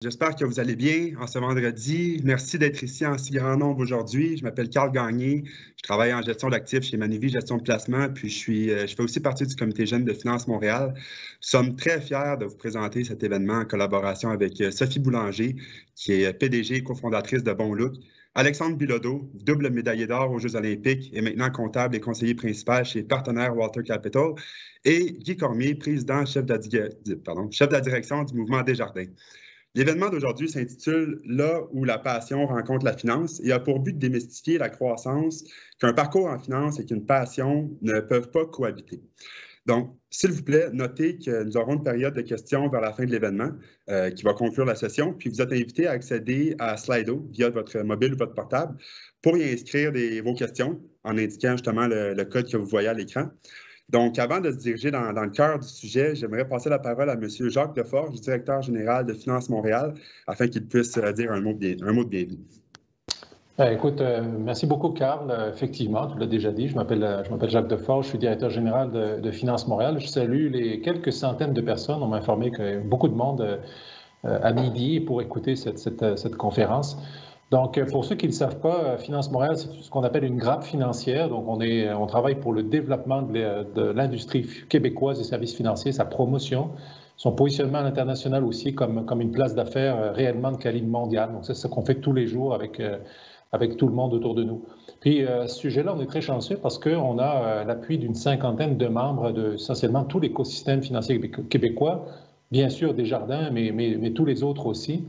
J'espère que vous allez bien en ce vendredi. Merci d'être ici en si grand nombre aujourd'hui. Je m'appelle Carl Gagné. Je travaille en gestion d'actifs chez Manuvie Gestion de placement, puis je fais aussi partie du comité jeune de Finance Montréal. Nous sommes très fiers de vous présenter cet événement en collaboration avec Sophie Boulanger, qui est PDG et cofondatrice de Bon Look, Alexandre Bilodeau, double médaillé d'or aux Jeux olympiques et maintenant comptable et conseiller principal chez Partenaire Walter Capital, et Guy Cormier, président, chef de la direction du mouvement Desjardins. L'événement d'aujourd'hui s'intitule Là où la passion rencontre la finance et a pour but de démystifier la croissance qu'un parcours en finance et qu'une passion ne peuvent pas cohabiter. Donc, s'il vous plaît, notez que nous aurons une période de questions vers la fin de l'événement qui va conclure la session. Puis vous êtes invité à accéder à Slido via votre mobile ou votre portable pour y inscrire vos questions en indiquant justement le code que vous voyez à l'écran. Donc, avant de se diriger dans le cœur du sujet, j'aimerais passer la parole à M. Jacques Deforge, directeur général de Finance Montréal, afin qu'il puisse dire un mot de bienvenue. Écoute, merci beaucoup, Carl. Effectivement, tu l'as déjà dit, je m'appelle Jacques Deforge, je suis directeur général de Finance Montréal. Je salue les quelques centaines de personnes. On m'a informé qu'il y a beaucoup de monde à midi pour écouter cette conférence. Donc, pour ceux qui ne le savent pas, Finance Montréal, c'est ce qu'on appelle une grappe financière. Donc, on travaille pour le développement de l'industrie québécoise des services financiers, sa promotion, son positionnement à l'international aussi comme une place d'affaires réellement de calibre mondial. Donc, c'est ce qu'on fait tous les jours avec tout le monde autour de nous. Puis, à ce sujet-là, on est très chanceux parce qu'on a l'appui d'une cinquantaine de membres essentiellement tout l'écosystème financier québécois, bien sûr Desjardins, mais tous les autres aussi,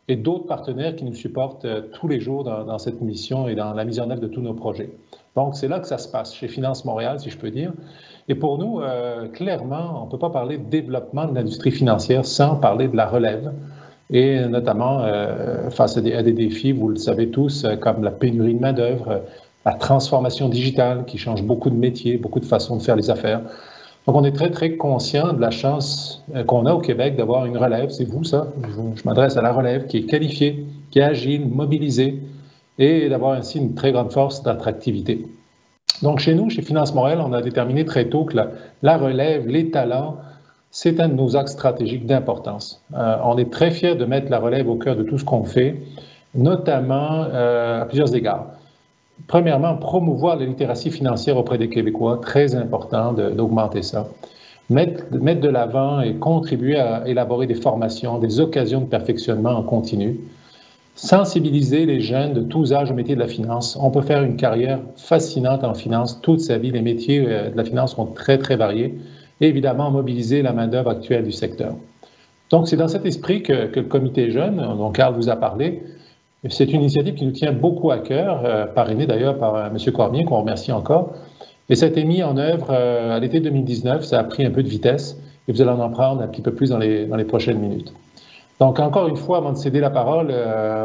et d'autres partenaires qui nous supportent tous les jours dans cette mission et dans la mise en œuvre de tous nos projets. Donc, c'est là que ça se passe, chez Finance Montréal, si je peux dire. Et pour nous, clairement, on ne peut pas parler de développement de l'industrie financière sans parler de la relève, et notamment face à des défis, vous le savez tous, comme la pénurie de main-d'œuvre, la transformation digitale qui change beaucoup de métiers, beaucoup de façons de faire les affaires. Donc, on est très, très conscient de la chance qu'on a au Québec d'avoir une relève. C'est vous, ça. Je m'adresse à la relève qui est qualifiée, qui est agile, mobilisée et d'avoir ainsi une très grande force d'attractivité. Donc, chez nous, chez Finance Montréal, on a déterminé très tôt que la relève, les talents, c'est un de nos axes stratégiques d'importance. On est très fiers de mettre la relève au cœur de tout ce qu'on fait, notamment à plusieurs égards. Premièrement, promouvoir la littératie financière auprès des Québécois, très important d'augmenter ça. Mettre de l'avant et contribuer à élaborer des formations, des occasions de perfectionnement en continu. Sensibiliser les jeunes de tous âges au métier de la finance. On peut faire une carrière fascinante en finance toute sa vie. Les métiers de la finance sont très, très variés. Et évidemment, mobiliser la main-d'œuvre actuelle du secteur. Donc, c'est dans cet esprit que le comité jeune, dont Carl vous a parlé, c'est une initiative qui nous tient beaucoup à cœur, parrainée d'ailleurs par M. Cormier, qu'on remercie encore. Et ça a été mis en œuvre à l'été 2019. Ça a pris un peu de vitesse et vous allez en prendre un petit peu plus dans les prochaines minutes. Donc, encore une fois, avant de céder la parole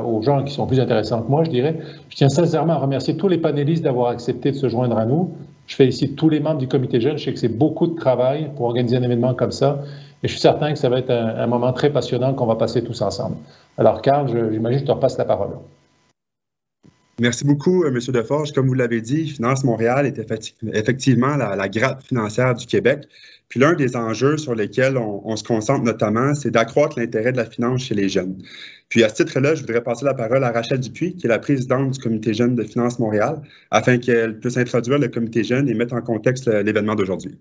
aux gens qui sont plus intéressants que moi, je dirais, je tiens sincèrement à remercier tous les panélistes d'avoir accepté de se joindre à nous. Je félicite tous les membres du comité jeune. Je sais que c'est beaucoup de travail pour organiser un événement comme ça. Et je suis certain que ça va être un moment très passionnant qu'on va passer tous ensemble. Alors, Carl, j'imagine que je te repasse la parole. Merci beaucoup, M. Deforge. Comme vous l'avez dit, Finance Montréal est effectivement la grappe financière du Québec. Puis l'un des enjeux sur lesquels on se concentre notamment, c'est d'accroître l'intérêt de la finance chez les jeunes. Puis à ce titre-là, je voudrais passer la parole à Rachel Dupuis, qui est la présidente du comité jeune de Finance Montréal, afin qu'elle puisse introduire le comité jeune et mettre en contexte l'événement d'aujourd'hui.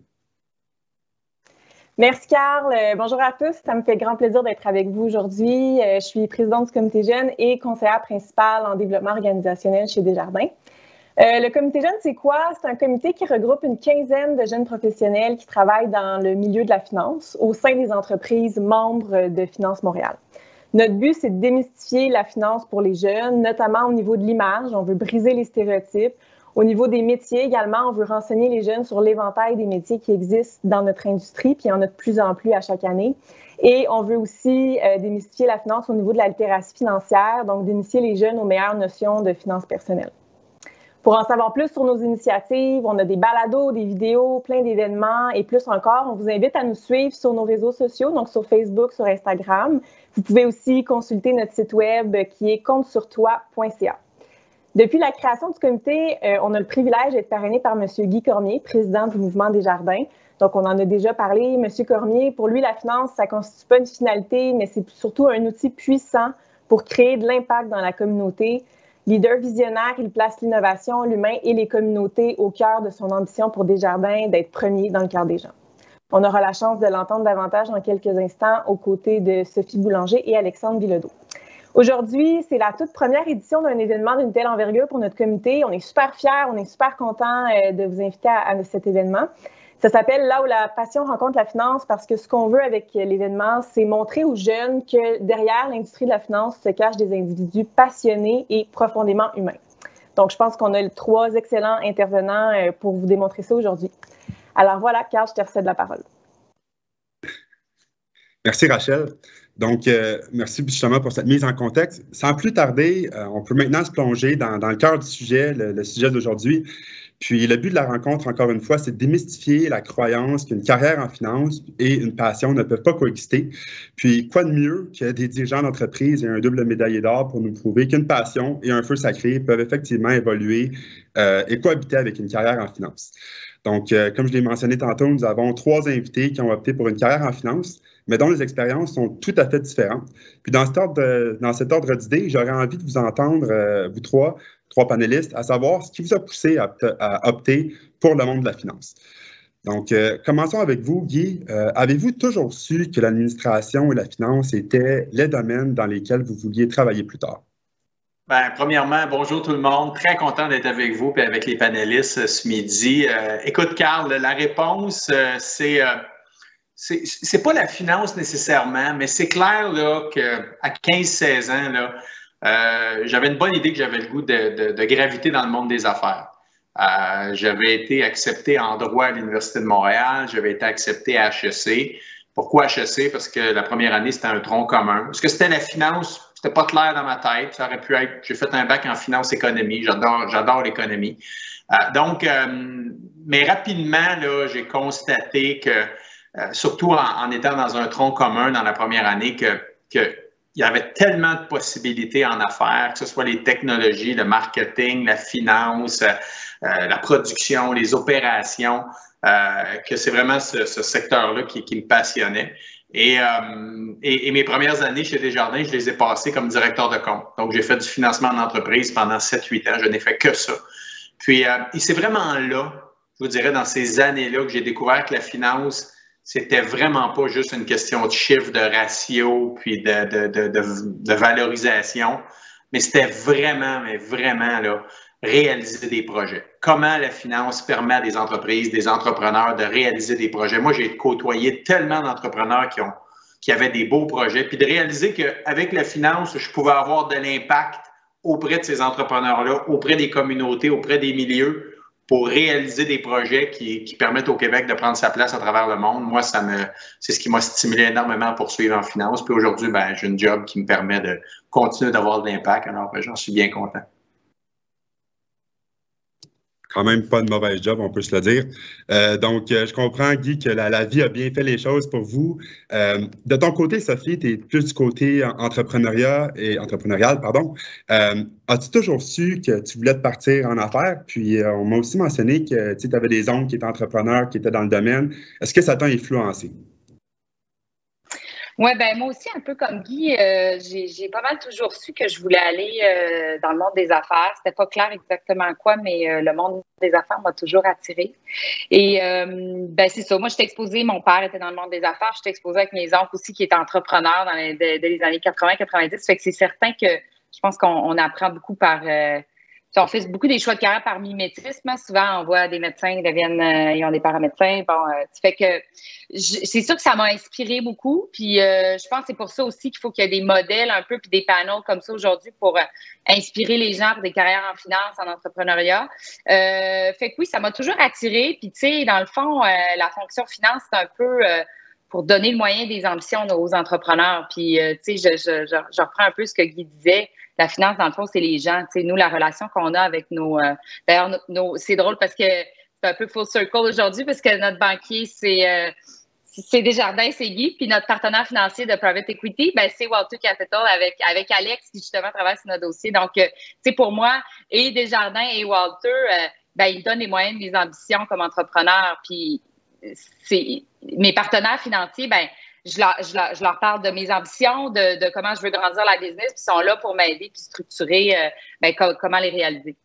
Merci, Carl. Bonjour à tous. Ça me fait grand plaisir d'être avec vous aujourd'hui. Je suis présidente du comité jeune et conseillère principale en développement organisationnel chez Desjardins. Le comité jeune, c'est quoi? C'est un comité qui regroupe une quinzaine de jeunes professionnels qui travaillent dans le milieu de la finance au sein des entreprises membres de Finance Montréal. Notre but, c'est de démystifier la finance pour les jeunes, notamment au niveau de l'image. On veut briser les stéréotypes. Au niveau des métiers également, on veut renseigner les jeunes sur l'éventail des métiers qui existent dans notre industrie, puis il y en a de plus en plus à chaque année. Et on veut aussi démystifier la finance au niveau de la littératie financière, donc d'initier les jeunes aux meilleures notions de finances personnelles. Pour en savoir plus sur nos initiatives, on a des balados, des vidéos, plein d'événements et plus encore, on vous invite à nous suivre sur nos réseaux sociaux, donc sur Facebook, sur Instagram. Vous pouvez aussi consulter notre site web qui est comptesurtoi.ca. Depuis la création du comité, on a le privilège d'être parrainé par M. Guy Cormier, président du mouvement Desjardins. Donc, on en a déjà parlé. Monsieur Cormier, pour lui, la finance, ça ne constitue pas une finalité, mais c'est surtout un outil puissant pour créer de l'impact dans la communauté. Leader visionnaire, il place l'innovation, l'humain et les communautés au cœur de son ambition pour Desjardins d'être premier dans le cœur des gens. On aura la chance de l'entendre davantage dans quelques instants aux côtés de Sophie Boulanger et Alexandre Bilodeau. Aujourd'hui, c'est la toute première édition d'un événement d'une telle envergure pour notre comité. On est super fiers, on est super contents de vous inviter à cet événement. Ça s'appelle « Là où la passion rencontre la finance » parce que ce qu'on veut avec l'événement, c'est montrer aux jeunes que derrière l'industrie de la finance se cachent des individus passionnés et profondément humains. Donc, je pense qu'on a 3 excellents intervenants pour vous démontrer ça aujourd'hui. Alors voilà, Carl, je te recède la parole. Merci, Rachel. Donc, merci justement pour cette mise en contexte. Sans plus tarder, on peut maintenant se plonger dans le cœur du sujet, le sujet d'aujourd'hui. Puis, le but de la rencontre, encore une fois, c'est de démystifier la croyance qu'une carrière en finance et une passion ne peuvent pas coexister. Puis, quoi de mieux que des dirigeants d'entreprise et un double médaillé d'or pour nous prouver qu'une passion et un feu sacré peuvent effectivement évoluer et cohabiter avec une carrière en finance. Donc, comme je l'ai mentionné tantôt, nous avons 3 invités qui ont opté pour une carrière en finance, mais dont les expériences sont tout à fait différentes. Puis, dans cet ordre d'idées, j'aurais envie de vous entendre, vous trois panélistes, à savoir ce qui vous a poussé à opter pour le monde de la finance. Donc, commençons avec vous, Guy. Avez-vous toujours su que l'administration et la finance étaient les domaines dans lesquels vous vouliez travailler plus tard? Bien, premièrement, bonjour tout le monde. Très content d'être avec vous et avec les panélistes ce midi. Écoute, Carl, la réponse, c'est pas la finance nécessairement, mais c'est clair là, qu'à 15-16 ans, là, j'avais une bonne idée que j'avais le goût de graviter dans le monde des affaires. J'avais été accepté en droit à l'Université de Montréal, j'avais été accepté à HEC. Pourquoi HEC? Parce que la première année, c'était un tronc commun. Est-ce que c'était la finance? C'était pas clair dans ma tête. Ça aurait pu être. J'ai fait un bac en finance-économie. J'adore l'économie. Mais rapidement, là, j'ai constaté que, surtout en étant dans un tronc commun dans la première année, il y avait tellement de possibilités en affaires, que ce soit les technologies, le marketing, la finance, la production, les opérations, que c'est vraiment ce secteur-là qui me passionnait. Et mes premières années chez Desjardins, je les ai passées comme directeur de compte. Donc, j'ai fait du financement d'entreprise pendant 7-8 ans. Je n'ai fait que ça. Puis, et c'est vraiment là, je vous dirais, dans ces années-là que j'ai découvert que la finance, c'était vraiment pas juste une question de chiffre, de ratio, puis de valorisation, mais c'était vraiment, mais vraiment là, réaliser des projets. Comment la finance permet à des entreprises, des entrepreneurs de réaliser des projets. Moi, j'ai côtoyé tellement d'entrepreneurs qui avaient des beaux projets, puis de réaliser qu'avec la finance, je pouvais avoir de l'impact auprès de ces entrepreneurs-là, auprès des communautés, auprès des milieux, pour réaliser des projets qui permettent au Québec de prendre sa place à travers le monde. Moi, c'est ce qui m'a stimulé énormément à poursuivre en finance. Puis aujourd'hui, ben, j'ai une job qui me permet de continuer d'avoir de l'impact. Alors, ben, j'en suis bien content. Quand même pas de mauvais job, on peut se le dire. Donc, je comprends, Guy, que la vie a bien fait les choses pour vous. De ton côté, Sophie, tu es plus du côté entrepreneurial, pardon. As-tu toujours su que tu voulais te partir en affaires? Puis, on m'a aussi mentionné que tu avais des oncles qui étaient entrepreneurs, qui étaient dans le domaine. Est-ce que ça t'a influencé? Oui, ben moi aussi, un peu comme Guy, j'ai pas mal toujours su que je voulais aller dans le monde des affaires. C'était pas clair exactement quoi, mais le monde des affaires m'a toujours attirée. Et ben c'est ça. Moi, j'étais exposée, mon père était dans le monde des affaires. J'étais exposée avec mes oncles aussi qui étaient entrepreneurs dès les années 80-90. Fait que c'est certain que je pense qu'on apprend beaucoup par... on fait beaucoup des choix de carrière par mimétisme. Souvent, on voit des médecins qui deviennent, ils ont des paramédecins. Bon, fait que c'est sûr que ça m'a inspiré beaucoup. Puis, je pense que c'est pour ça aussi qu'il faut qu'il y ait des modèles un peu puis des panels comme ça aujourd'hui pour inspirer les gens pour des carrières en finance, en entrepreneuriat. Fait que oui, ça m'a toujours attiré. Puis, tu sais, dans le fond, la fonction finance, c'est un peu pour donner le moyen des ambitions aux entrepreneurs. Puis, tu sais, je reprends un peu ce que Guy disait. La finance, dans le fond, c'est les gens. Tu sais, nous, la relation qu'on a avec nos... D'ailleurs, c'est drôle parce que c'est un peu full circle aujourd'hui parce que notre banquier, c'est Desjardins, c'est Guy. Puis notre partenaire financier de Private Equity, ben, c'est Walter Capital avec Alex qui, justement, travaille sur notre dossier. Donc, tu sais, pour moi, et Desjardins et Walter, ben, ils donnent les moyens de mes ambitions comme entrepreneur. Puis mes partenaires financiers, ben, je leur parle de mes ambitions, de comment je veux grandir la business, puis ils sont là pour m'aider puis structurer comment les réaliser.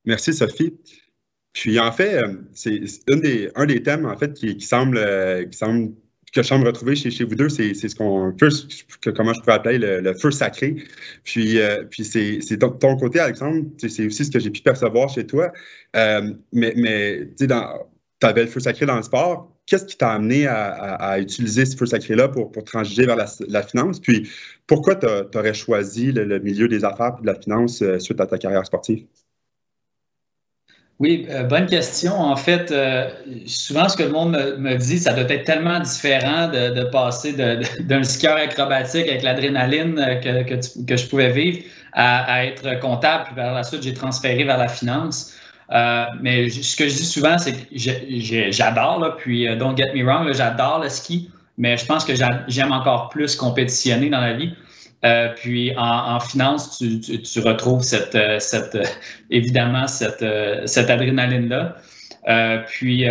Merci, Sophie. Puis, en fait, c'est un des thèmes, en fait, qui semble que je semble retrouver chez vous deux, c'est ce comment je pourrais appeler le feu sacré. Puis c'est ton côté, Alexandre, c'est aussi ce que j'ai pu percevoir chez toi. Mais tu avais le feu sacré dans le sport. Qu'est-ce qui t'a amené à utiliser ce feu sacré-là pour transiger vers la finance? Puis pourquoi tu aurais choisi le milieu des affaires et de la finance suite à ta carrière sportive? Oui, bonne question. En fait, souvent, ce que le monde me dit, ça doit être tellement différent de passer d'un skieur acrobatique avec l'adrénaline que je pouvais vivre à être comptable. Puis par la suite, j'ai transféré vers la finance. Mais ce que je dis souvent, c'est que j'adore, là, puis don't get me wrong, j'adore le ski, mais je pense que j'aime encore plus compétitionner dans la vie. Puis en finance, tu retrouves évidemment cette adrénaline-là. Puis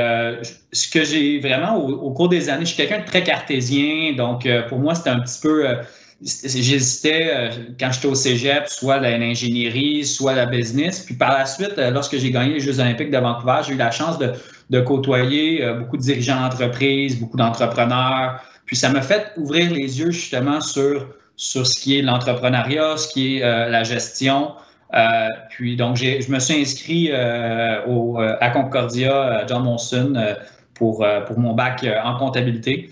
ce que j'ai vraiment au cours des années, je suis quelqu'un de très cartésien, donc pour moi, c'était un petit peu... j'hésitais quand j'étais au cégep, soit l'ingénierie, soit la business. Puis par la suite, lorsque j'ai gagné les Jeux olympiques de Vancouver, j'ai eu la chance de côtoyer beaucoup de dirigeants d'entreprise, beaucoup d'entrepreneurs. Puis ça m'a fait ouvrir les yeux justement sur ce qui est l'entrepreneuriat, ce qui est la gestion. Puis donc, je me suis inscrit à Concordia, John Molson, pour mon bac en comptabilité.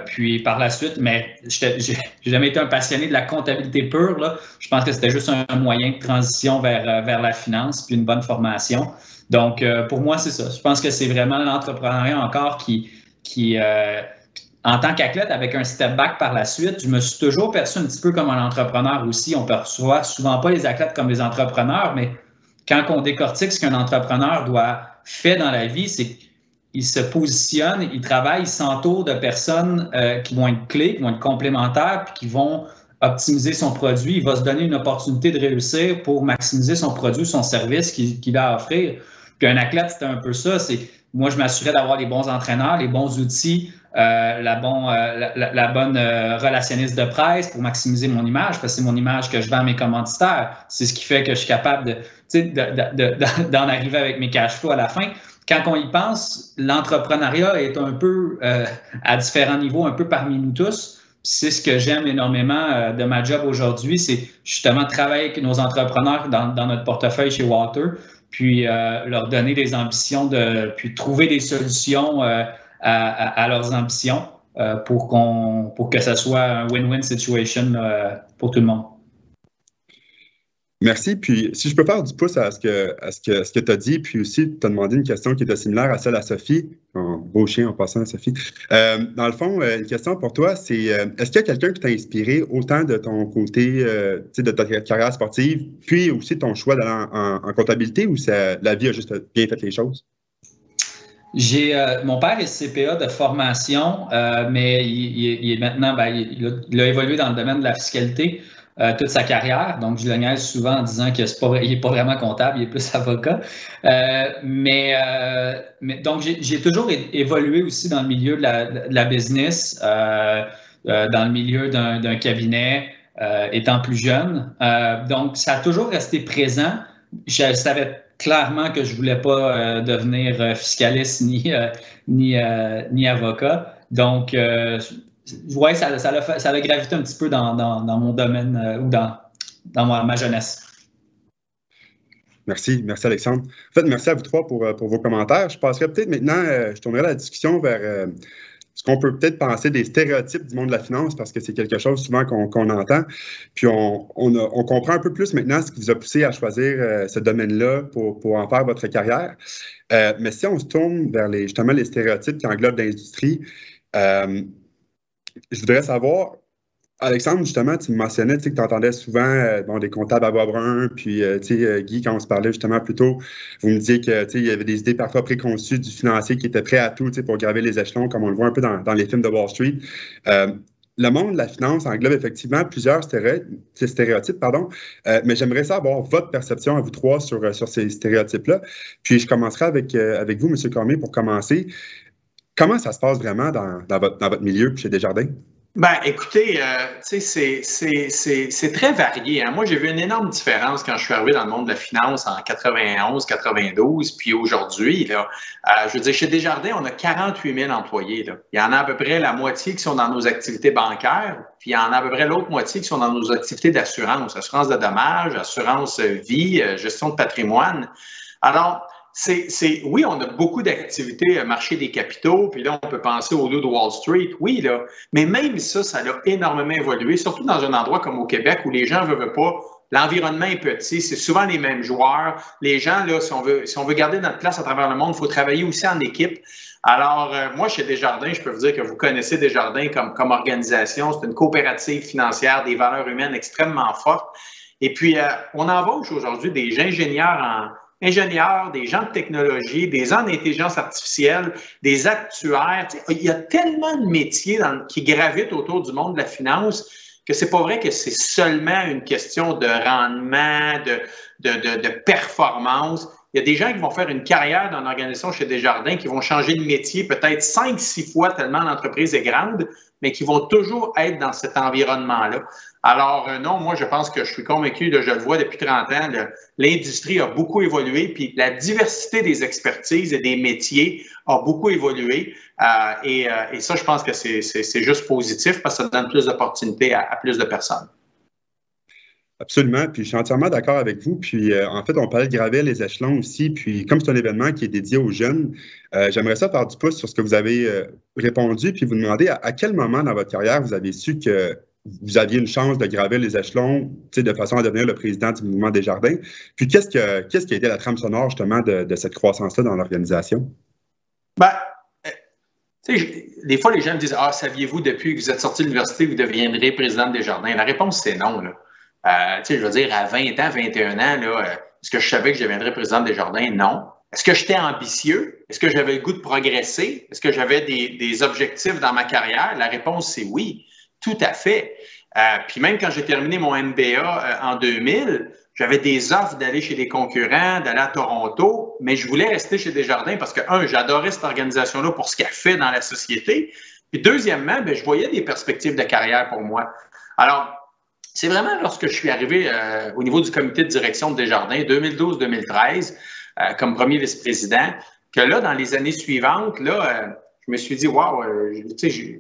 Puis par la suite, mais j'ai jamais été un passionné de la comptabilité pure, là. Je pense que c'était juste un moyen de transition vers la finance, puis une bonne formation. Donc, pour moi, c'est ça. Je pense que c'est vraiment l'entrepreneuriat encore qui en tant qu'athlète, avec un step back par la suite, je me suis toujours perçu un petit peu comme un entrepreneur aussi. On ne perçoit souvent pas les athlètes comme des entrepreneurs, mais quand on décortique ce qu'un entrepreneur faire dans la vie, c'est qu'il se positionne, il travaille, il s'entoure de personnes qui vont être clés, qui vont être complémentaires, puis qui vont optimiser son produit. Il va se donner une opportunité de réussir pour maximiser son produit, son service qu'il a à offrir. Puis un athlète, c'est un peu ça. Moi, je m'assurais d'avoir les bons entraîneurs, les bons outils, la bonne relationniste de presse pour maximiser mon image, parce que c'est mon image que je vends à mes commanditaires. C'est ce qui fait que je suis capable d'en arriver avec mes cash flows à la fin. Quand on y pense, l'entrepreneuriat est un peu à différents niveaux, un peu parmi nous tous. C'est ce que j'aime énormément de ma job aujourd'hui, c'est justement travailler avec nos entrepreneurs dans notre portefeuille chez Walter, puis leur donner des ambitions, puis trouver des solutions à leurs ambitions pour que ça soit un win-win situation pour tout le monde. Merci. Puis, si je peux faire du pouce à ce que tu as dit, puis aussi tu as demandé une question qui était similaire à celle à Sophie. Beau chien en passant à Sophie. Dans le fond, une question pour toi, c'est est-ce qu'il y a quelqu'un qui t'a inspiré autant de ton côté, de ta carrière sportive, puis aussi ton choix d'aller en comptabilité, ou la vie a juste bien fait les choses? Mon père est CPA de formation, mais il est maintenant, il a évolué dans le domaine de la fiscalité toute sa carrière. Donc, je le niaise souvent en disant qu'il n'est pas vraiment comptable, il est plus avocat. Donc, j'ai toujours évolué aussi dans le milieu de la business, dans le milieu d'un cabinet, étant plus jeune. Donc, ça a toujours resté présent. Je savais clairement que je ne voulais pas devenir fiscaliste ni avocat. Donc, oui, ça a gravité un petit peu dans mon domaine ou dans ma jeunesse. Merci Alexandre. En fait, merci à vous trois pour vos commentaires. Je passerai peut-être maintenant, je tournerai la discussion vers ce qu'on peut peut-être penser des stéréotypes du monde de la finance, parce que c'est quelque chose souvent qu'on entend. Puis on comprend un peu plus maintenant ce qui vous a poussé à choisir ce domaine-là pour en faire votre carrière. Mais si on se tourne vers justement les stéréotypes qui englobent l'industrie, je voudrais savoir, Alexandre, justement, tu me mentionnais que tu entendais souvent des comptables à bois brun, puis Guy, quand on se parlait justement plus tôt, vous me disiez qu'il y avait des idées parfois préconçues du financier qui était prêt à tout pour graver les échelons, comme on le voit un peu dans les films de Wall Street. le monde de la finance englobe effectivement plusieurs stéréotypes, mais j'aimerais savoir votre perception à vous trois sur ces stéréotypes-là. Puis je commencerai avec vous, M. Cormier, pour commencer. Comment ça se passe vraiment dans votre milieu chez Desjardins? Ben, écoutez, c'est très varié. Hein. Moi, j'ai vu une énorme différence quand je suis arrivé dans le monde de la finance en 91, 92, puis aujourd'hui, là, je veux dire, chez Desjardins, on a 48 000 employés. Là. Il y en a à peu près la moitié qui sont dans nos activités bancaires, puis il y en a à peu près l'autre moitié qui sont dans nos activités d'assurance, assurance de dommages, assurance vie, gestion de patrimoine. Alors, oui, on a beaucoup d'activités marché des capitaux, puis là, on peut penser au loup de Wall Street, oui, là. Mais même ça a énormément évolué, surtout dans un endroit comme au Québec où les gens ne veulent pas. L'environnement est petit, c'est souvent les mêmes joueurs. Les gens, là, si on veut garder notre place à travers le monde, il faut travailler aussi en équipe. Alors, moi, chez Desjardins, je peux vous dire que vous connaissez Desjardins comme organisation. C'est une coopérative financière, des valeurs humaines extrêmement fortes. Et puis, on embauche aujourd'hui des ingénieurs, des gens de technologie, des gens d'intelligence artificielle, des actuaires. Il y a tellement de métiers qui gravitent autour du monde de la finance que c'est pas vrai que c'est seulement une question de rendement, de performance. Il y a des gens qui vont faire une carrière dans une organisation chez Desjardins, qui vont changer de métier peut-être 5-6 fois tellement l'entreprise est grande, mais qui vont toujours être dans cet environnement-là. Alors, non, moi, je pense que je suis convaincu, là, je le vois depuis 30 ans, l'industrie a beaucoup évolué, puis la diversité des expertises et des métiers a beaucoup évolué. Et ça, je pense que c'est juste positif parce que ça donne plus d'opportunités à plus de personnes. Absolument, puis je suis entièrement d'accord avec vous. Puis en fait, on parlait de gravir les échelons aussi. Puis comme c'est un événement qui est dédié aux jeunes, j'aimerais ça faire du pouce sur ce que vous avez répondu, puis vous demander à quel moment dans votre carrière vous avez su que vous aviez une chance de gravir les échelons, de façon à devenir le président du mouvement Desjardins. Puis qu'est-ce qui a été la trame sonore justement de cette croissance-là dans l'organisation? Ben, des fois, les gens me disent « Ah, saviez-vous depuis que vous êtes sorti de l'université, vous deviendrez président de Desjardins? » La réponse, c'est non, là. Je veux dire, à 20 ans, 21 ans, là, est-ce que je savais que je deviendrais président de Desjardins? Non. Est-ce que j'étais ambitieux? Est-ce que j'avais le goût de progresser? Est-ce que j'avais des objectifs dans ma carrière? La réponse, c'est oui, tout à fait. Puis même quand j'ai terminé mon MBA en 2000, j'avais des offres d'aller chez des concurrents, d'aller à Toronto, mais je voulais rester chez Desjardins parce que, j'adorais cette organisation-là pour ce qu'elle fait dans la société. Puis deuxièmement, je voyais des perspectives de carrière pour moi. Alors, c'est vraiment lorsque je suis arrivé au niveau du comité de direction de Desjardins, 2012-2013, comme premier vice-président, que là, dans les années suivantes, là, je me suis dit, wow,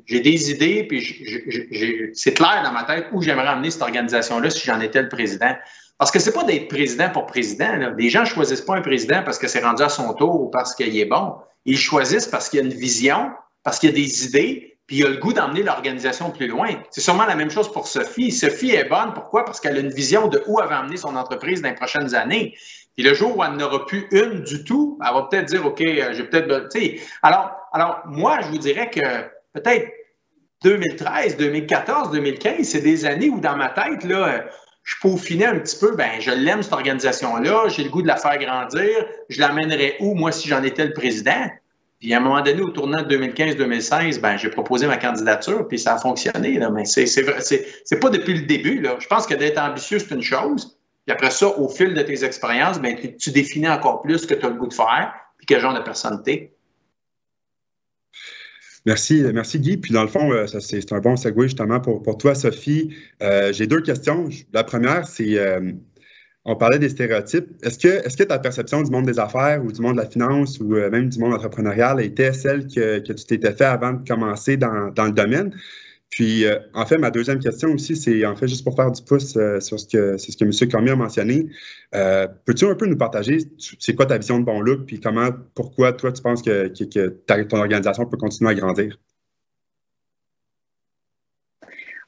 j'ai des idées, puis c'est clair dans ma tête où j'aimerais emmener cette organisation-là si j'en étais le président. Parce que c'est pas d'être président pour président. Là. Les gens ne choisissent pas un président parce que c'est rendu à son tour ou parce qu'il est bon. Ils choisissent parce qu'il y a une vision, parce qu'il y a des idées, puis il a le goût d'emmener l'organisation plus loin. C'est sûrement la même chose pour Sophie. Sophie est bonne. Pourquoi? Parce qu'elle a une vision de où elle va emmener son entreprise dans les prochaines années. Puis le jour où elle n'aura plus une du tout, elle va peut-être dire, OK, j'ai peut-être... Alors, moi, je vous dirais que peut-être 2013, 2014, 2015, c'est des années où dans ma tête, là, je peaufinais un petit peu, je l'aime cette organisation-là, j'ai le goût de la faire grandir, je l'amènerais où, moi, si j'en étais le président? Puis à un moment donné, au tournant de 2015-2016, j'ai proposé ma candidature, puis ça a fonctionné. Là, mais c'est pas depuis le début. Là. Je pense que d'être ambitieux, c'est une chose. Puis après ça, au fil de tes expériences, tu définis encore plus ce que tu as le goût de faire, puis quel genre de personne tu es. Merci Guy. Puis dans le fond, c'est un bon segue justement pour toi, Sophie. J'ai deux questions. La première, c'est... on parlait des stéréotypes. Est-ce que ta perception du monde des affaires ou du monde de la finance ou même du monde entrepreneurial était celle que tu t'étais fait avant de commencer dans le domaine? Puis, en fait, ma deuxième question aussi, c'est en fait juste pour faire du pouce sur ce que M. Cormier a mentionné. Peux-tu un peu nous partager c'est quoi ta vision de bon look puis pourquoi toi tu penses que ton organisation peut continuer à grandir?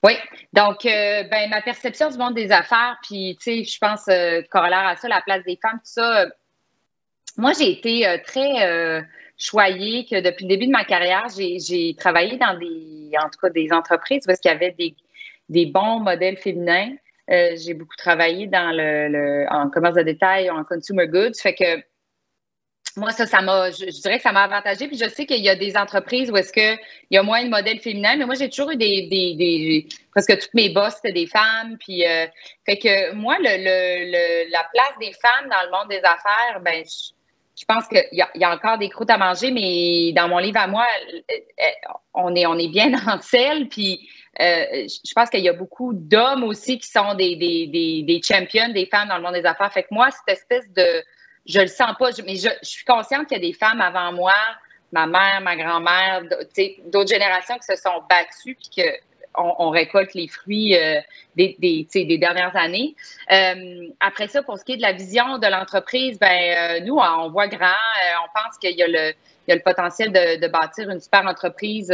Oui, donc ma perception du monde des affaires, puis tu sais, je pense corollaire à ça, la place des femmes, tout ça. Moi, j'ai été très choyée que depuis le début de ma carrière, j'ai travaillé dans des entreprises parce qu'il y avait des bons modèles féminins. J'ai beaucoup travaillé en commerce de détail, en consumer goods, fait que moi, je dirais que ça m'a avantagé. Puis je sais qu'il y a des entreprises où est-ce qu'il y a moins de modèles féminins, mais moi, j'ai toujours eu presque toutes mes boss, c'était des femmes. Puis, fait que moi, la place des femmes dans le monde des affaires, ben, je pense qu'il y a encore des croûtes à manger, mais dans mon livre à moi, on est bien dans le sel. Puis, je pense qu'il y a beaucoup d'hommes aussi qui sont des champions, des femmes dans le monde des affaires. Fait que moi, cette espèce de... Je le sens pas, mais je suis consciente qu'il y a des femmes avant moi, ma mère, ma grand-mère, d'autres générations qui se sont battues puis qu'on récolte les fruits des dernières années. Après ça, pour ce qui est de la vision de l'entreprise, nous, on voit grand. On pense qu'il y a le potentiel de bâtir une super entreprise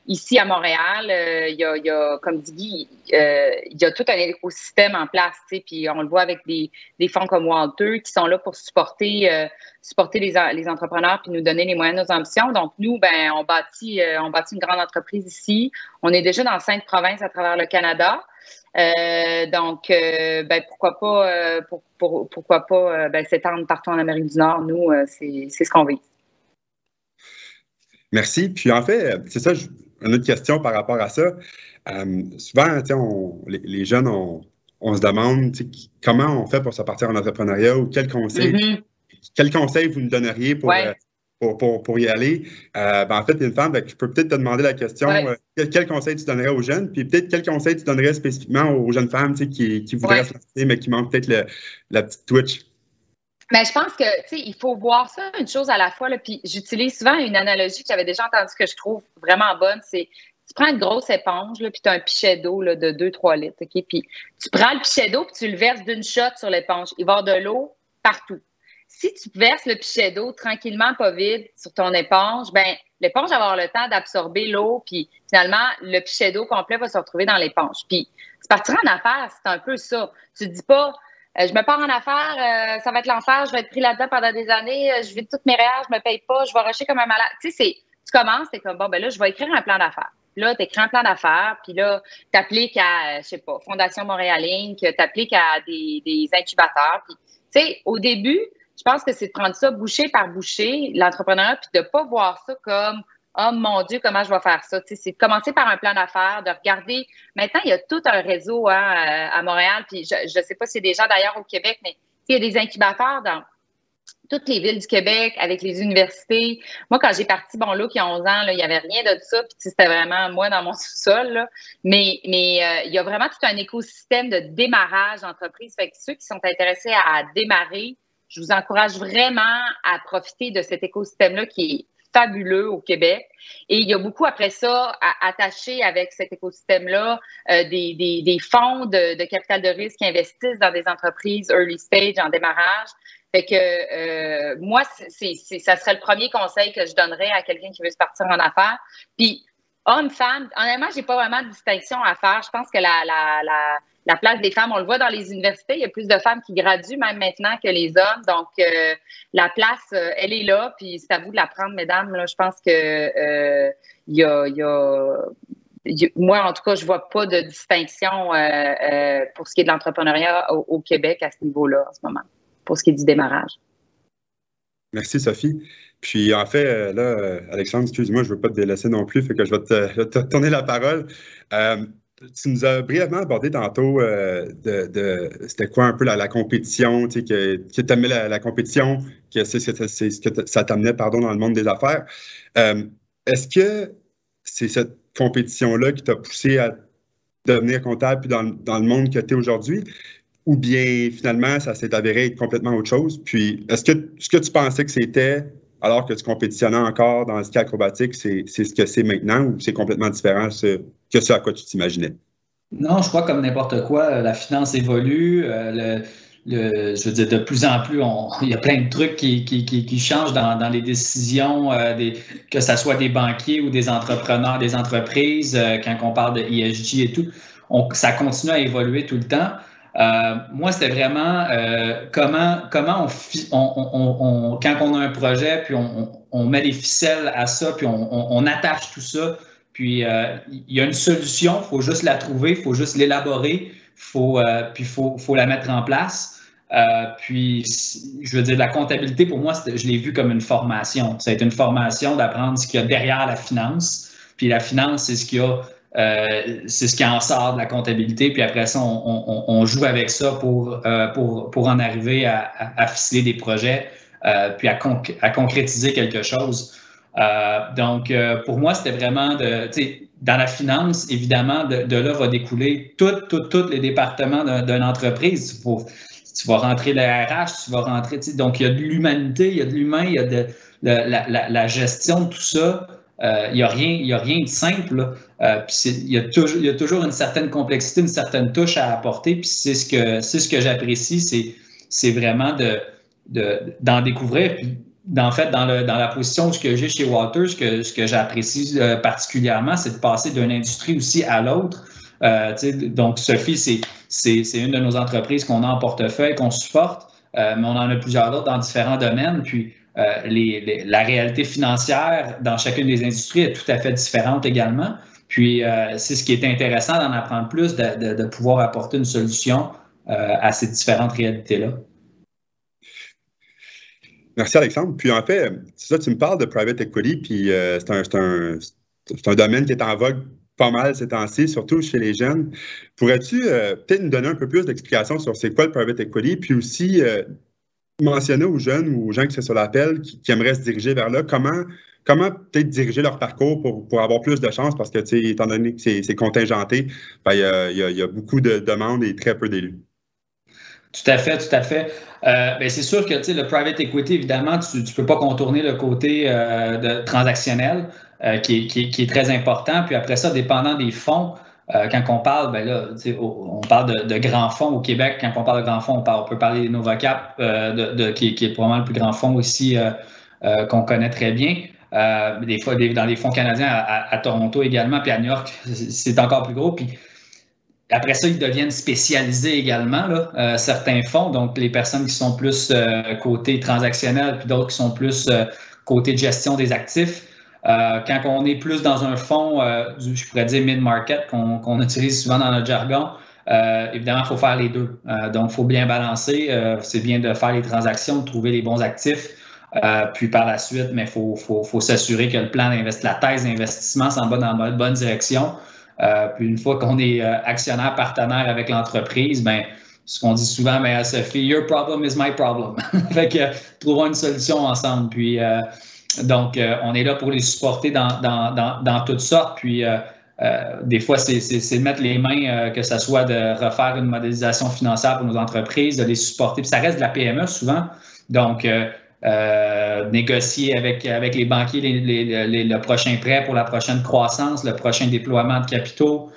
ici à Montréal. Il y a, comme dit Guy, il y a tout un écosystème en place, puis on le voit avec des fonds comme Walter qui sont là pour supporter les entrepreneurs puis nous donner les moyens de nos ambitions. Donc, nous, on bâtit une grande entreprise ici. On est déjà dans 5 provinces à travers le Canada. Donc, pourquoi pas s'étendre partout en Amérique du Nord. Nous, c'est ce qu'on vise. Merci. Puis en fait, c'est ça, une autre question par rapport à ça. Souvent, les jeunes, on se demande comment on fait pour se partir en entrepreneuriat ou quel conseil vous nous donneriez pour y aller. En fait, une femme, je peux peut-être te demander la question, quel conseil tu donnerais aux jeunes, puis peut-être quel conseil tu donnerais spécifiquement aux jeunes femmes qui voudraient se lancer, mais qui manquent peut-être la petite twitch. Mais je pense que, il faut voir ça une chose à la fois. Là, puis j'utilise souvent une analogie que j'avais déjà entendue que je trouve vraiment bonne. C'est, tu prends une grosse éponge, là, puis tu as un pichet d'eau là, de 2-3 litres. Okay? Puis tu prends le pichet d'eau puis tu le verses d'une shot sur l'éponge. Il va y avoir de l'eau partout. Si tu verses le pichet d'eau tranquillement, pas vide, sur ton éponge, l'éponge va avoir le temps d'absorber l'eau, puis finalement, le pichet d'eau complet va se retrouver dans l'éponge. Puis, se partir en affaires, c'est un peu ça. Tu te dis pas, je me pars en affaires, ça va être l'enfer, je vais être pris là-dedans pendant des années, je vide toutes mes réels, je me paye pas, je vais rusher comme un malade. Tu sais, tu commences, t'es comme, là, je vais écrire un plan d'affaires. Là, tu écris un plan d'affaires, puis là, tu appliques à, je sais pas, Fondation Montréal Inc., tu appliques à des incubateurs. Puis, tu sais, au début, je pense que c'est de prendre ça bouchée par bouchée, l'entrepreneuriat, puis de ne pas voir ça comme « Oh mon Dieu, comment je vais faire ça? » C'est de commencer par un plan d'affaires, de regarder. Maintenant, il y a tout un réseau à Montréal, puis je ne sais pas s'il y a des gens d'ailleurs au Québec, mais il y a des incubateurs dans toutes les villes du Québec, avec les universités. Moi, quand j'ai parti Bonlook il y a 11 ans, là, il n'y avait rien de ça, puis c'était vraiment moi dans mon sous-sol. Là. Mais il y a vraiment tout un écosystème de démarrage d'entreprise. Fait que ceux qui sont intéressés à démarrer, je vous encourage vraiment à profiter de cet écosystème-là qui est fabuleux au Québec. Et il y a beaucoup, après ça, attaché avec cet écosystème-là, des fonds de capital de risque qui investissent dans des entreprises early stage, en démarrage. Fait que moi, ça serait le premier conseil que je donnerais à quelqu'un qui veut se partir en affaires. Puis, homme, femme, honnêtement, j'ai pas vraiment de distinction à faire. Je pense que la place des femmes, on le voit dans les universités, il y a plus de femmes qui graduent même maintenant que les hommes. Donc, la place, elle est là, puis c'est à vous de la prendre, mesdames. Là, je pense que moi, en tout cas, je vois pas de distinction pour ce qui est de l'entrepreneuriat au Québec à ce niveau-là en ce moment, pour ce qui est du démarrage. Merci, Sophie. Puis, en fait, là, Alexandre, excuse-moi, je ne veux pas te délaisser non plus, fait que je vais te tourner la parole. Tu nous as brièvement abordé tantôt c'était quoi un peu la compétition, tu sais, que tu aimais la compétition, que c'est ce que ça t'amenait, dans le monde des affaires. Est-ce que c'est cette compétition-là qui t'a poussé à devenir comptable puis dans le monde que tu es aujourd'hui? Ou bien, finalement, ça s'est avéré être complètement autre chose? Puis, est-ce que tu pensais que c'était, alors que tu compétitionnais encore dans le ski acrobatique, c'est ce que c'est maintenant ou c'est complètement différent que ce à quoi tu t'imaginais? Non, je crois comme n'importe quoi, la finance évolue. Je veux dire, de plus en plus, il y a plein de trucs qui changent dans les décisions, que ce soit des banquiers ou des entrepreneurs, des entreprises, quand on parle de ESG et tout. Ça continue à évoluer tout le temps. Moi, c'était vraiment comment quand on a un projet, puis on met les ficelles à ça, puis on attache tout ça, puis il y a une solution, il faut juste la trouver, il faut juste l'élaborer, puis il faut la mettre en place. Puis, je veux dire, la comptabilité, pour moi, je l'ai vu comme une formation. Ça a été une formation d'apprendre ce qu'il y a derrière la finance. Puis la finance, c'est ce qu'il y a, c'est ce qui en sort de la comptabilité. Puis après ça, on joue avec ça pour en arriver à ficeler des projets, puis à concrétiser quelque chose. Donc, pour moi, c'était vraiment dans la finance, évidemment, de là va découler tous les départements d'une entreprise. Tu vas rentrer le RH, tu vas rentrer, donc il y a de l'humanité, il y a de l'humain, il y a de la gestion de tout ça. Il n'y a rien de simple. Puis il y a toujours une certaine complexité, une certaine touche à apporter. Puis c'est ce que j'apprécie, c'est vraiment d'en découvrir. Puis en fait, dans la position que j'ai chez Walters, ce que j'apprécie particulièrement, c'est de passer d'une industrie aussi à l'autre. Donc, Sophie, c'est une de nos entreprises qu'on a en portefeuille, qu'on supporte, mais on en a plusieurs autres dans différents domaines. Puis, la réalité financière dans chacune des industries est tout à fait différente également. Puis, c'est ce qui est intéressant d'en apprendre plus, de pouvoir apporter une solution à ces différentes réalités-là. Merci, Alexandre. Puis, en fait, c'est ça, tu me parles de private equity, puis c'est un domaine qui est en vogue pas mal ces temps-ci, surtout chez les jeunes. Pourrais-tu peut-être nous donner un peu plus d'explications sur c'est quoi le private equity, puis aussi mentionner aux jeunes ou aux gens qui sont sur l'appel qui aimeraient se diriger vers là, comment peut-être diriger leur parcours pour avoir plus de chance, parce que, étant donné que c'est contingenté, il y a beaucoup de demandes et très peu d'élus. Tout à fait, tout à fait. C'est sûr que le private equity, évidemment, tu ne peux pas contourner le côté transactionnel qui est très important. Puis après ça, dépendant des fonds, quand on parle, on parle de grands fonds au Québec. Quand on parle de grands fonds, on peut parler des Novacap, qui est probablement le plus grand fonds ici qu'on connaît très bien. Des fois, dans les fonds canadiens, à Toronto également, puis à New York, c'est encore plus gros. Puis après ça, ils deviennent spécialisés également, certains fonds. Donc, les personnes qui sont plus côté transactionnel, puis d'autres qui sont plus côté de gestion des actifs. Quand on est plus dans un fonds, je pourrais dire mid-market, qu'on utilise souvent dans notre jargon, évidemment, il faut faire les deux. Donc, il faut bien balancer. C'est bien de faire les transactions, de trouver les bons actifs. Puis par la suite, mais il faut s'assurer que le plan la thèse d'investissement s'en va dans la bonne direction. Puis une fois qu'on est actionnaire partenaire avec l'entreprise, ce qu'on dit souvent, Sophie, your problem is my problem. Fait que trouvons une solution ensemble. Puis donc, on est là pour les supporter dans toutes sortes. Puis des fois, c'est de mettre les mains, que ce soit de refaire une modélisation financière pour nos entreprises, de les supporter. Puis ça reste de la PME souvent. Donc, négocier avec les banquiers le prochain prêt pour la prochaine croissance, le prochain déploiement de capitaux,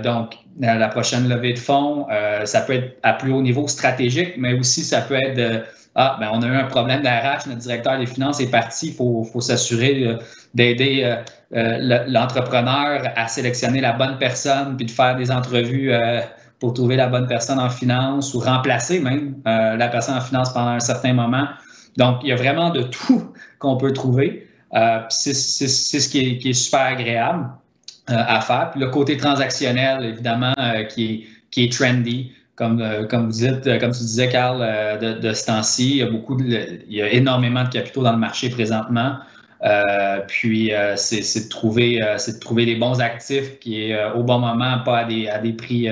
donc la prochaine levée de fonds. Ça peut être à plus haut niveau stratégique, mais aussi ça peut être on a eu un problème d'RH, notre directeur des finances est parti, il faut s'assurer d'aider l'entrepreneur à sélectionner la bonne personne puis de faire des entrevues pour trouver la bonne personne en finance ou remplacer même la personne en finance pendant un certain moment. Donc, il y a vraiment de tout qu'on peut trouver. C'est ce qui est super agréable à faire. Puis le côté transactionnel, évidemment, qui est trendy, comme tu disais, Carl, de ce temps-ci. Il y a énormément de capitaux dans le marché présentement. Puis, c'est de trouver les bons actifs qui est au bon moment, pas à des prix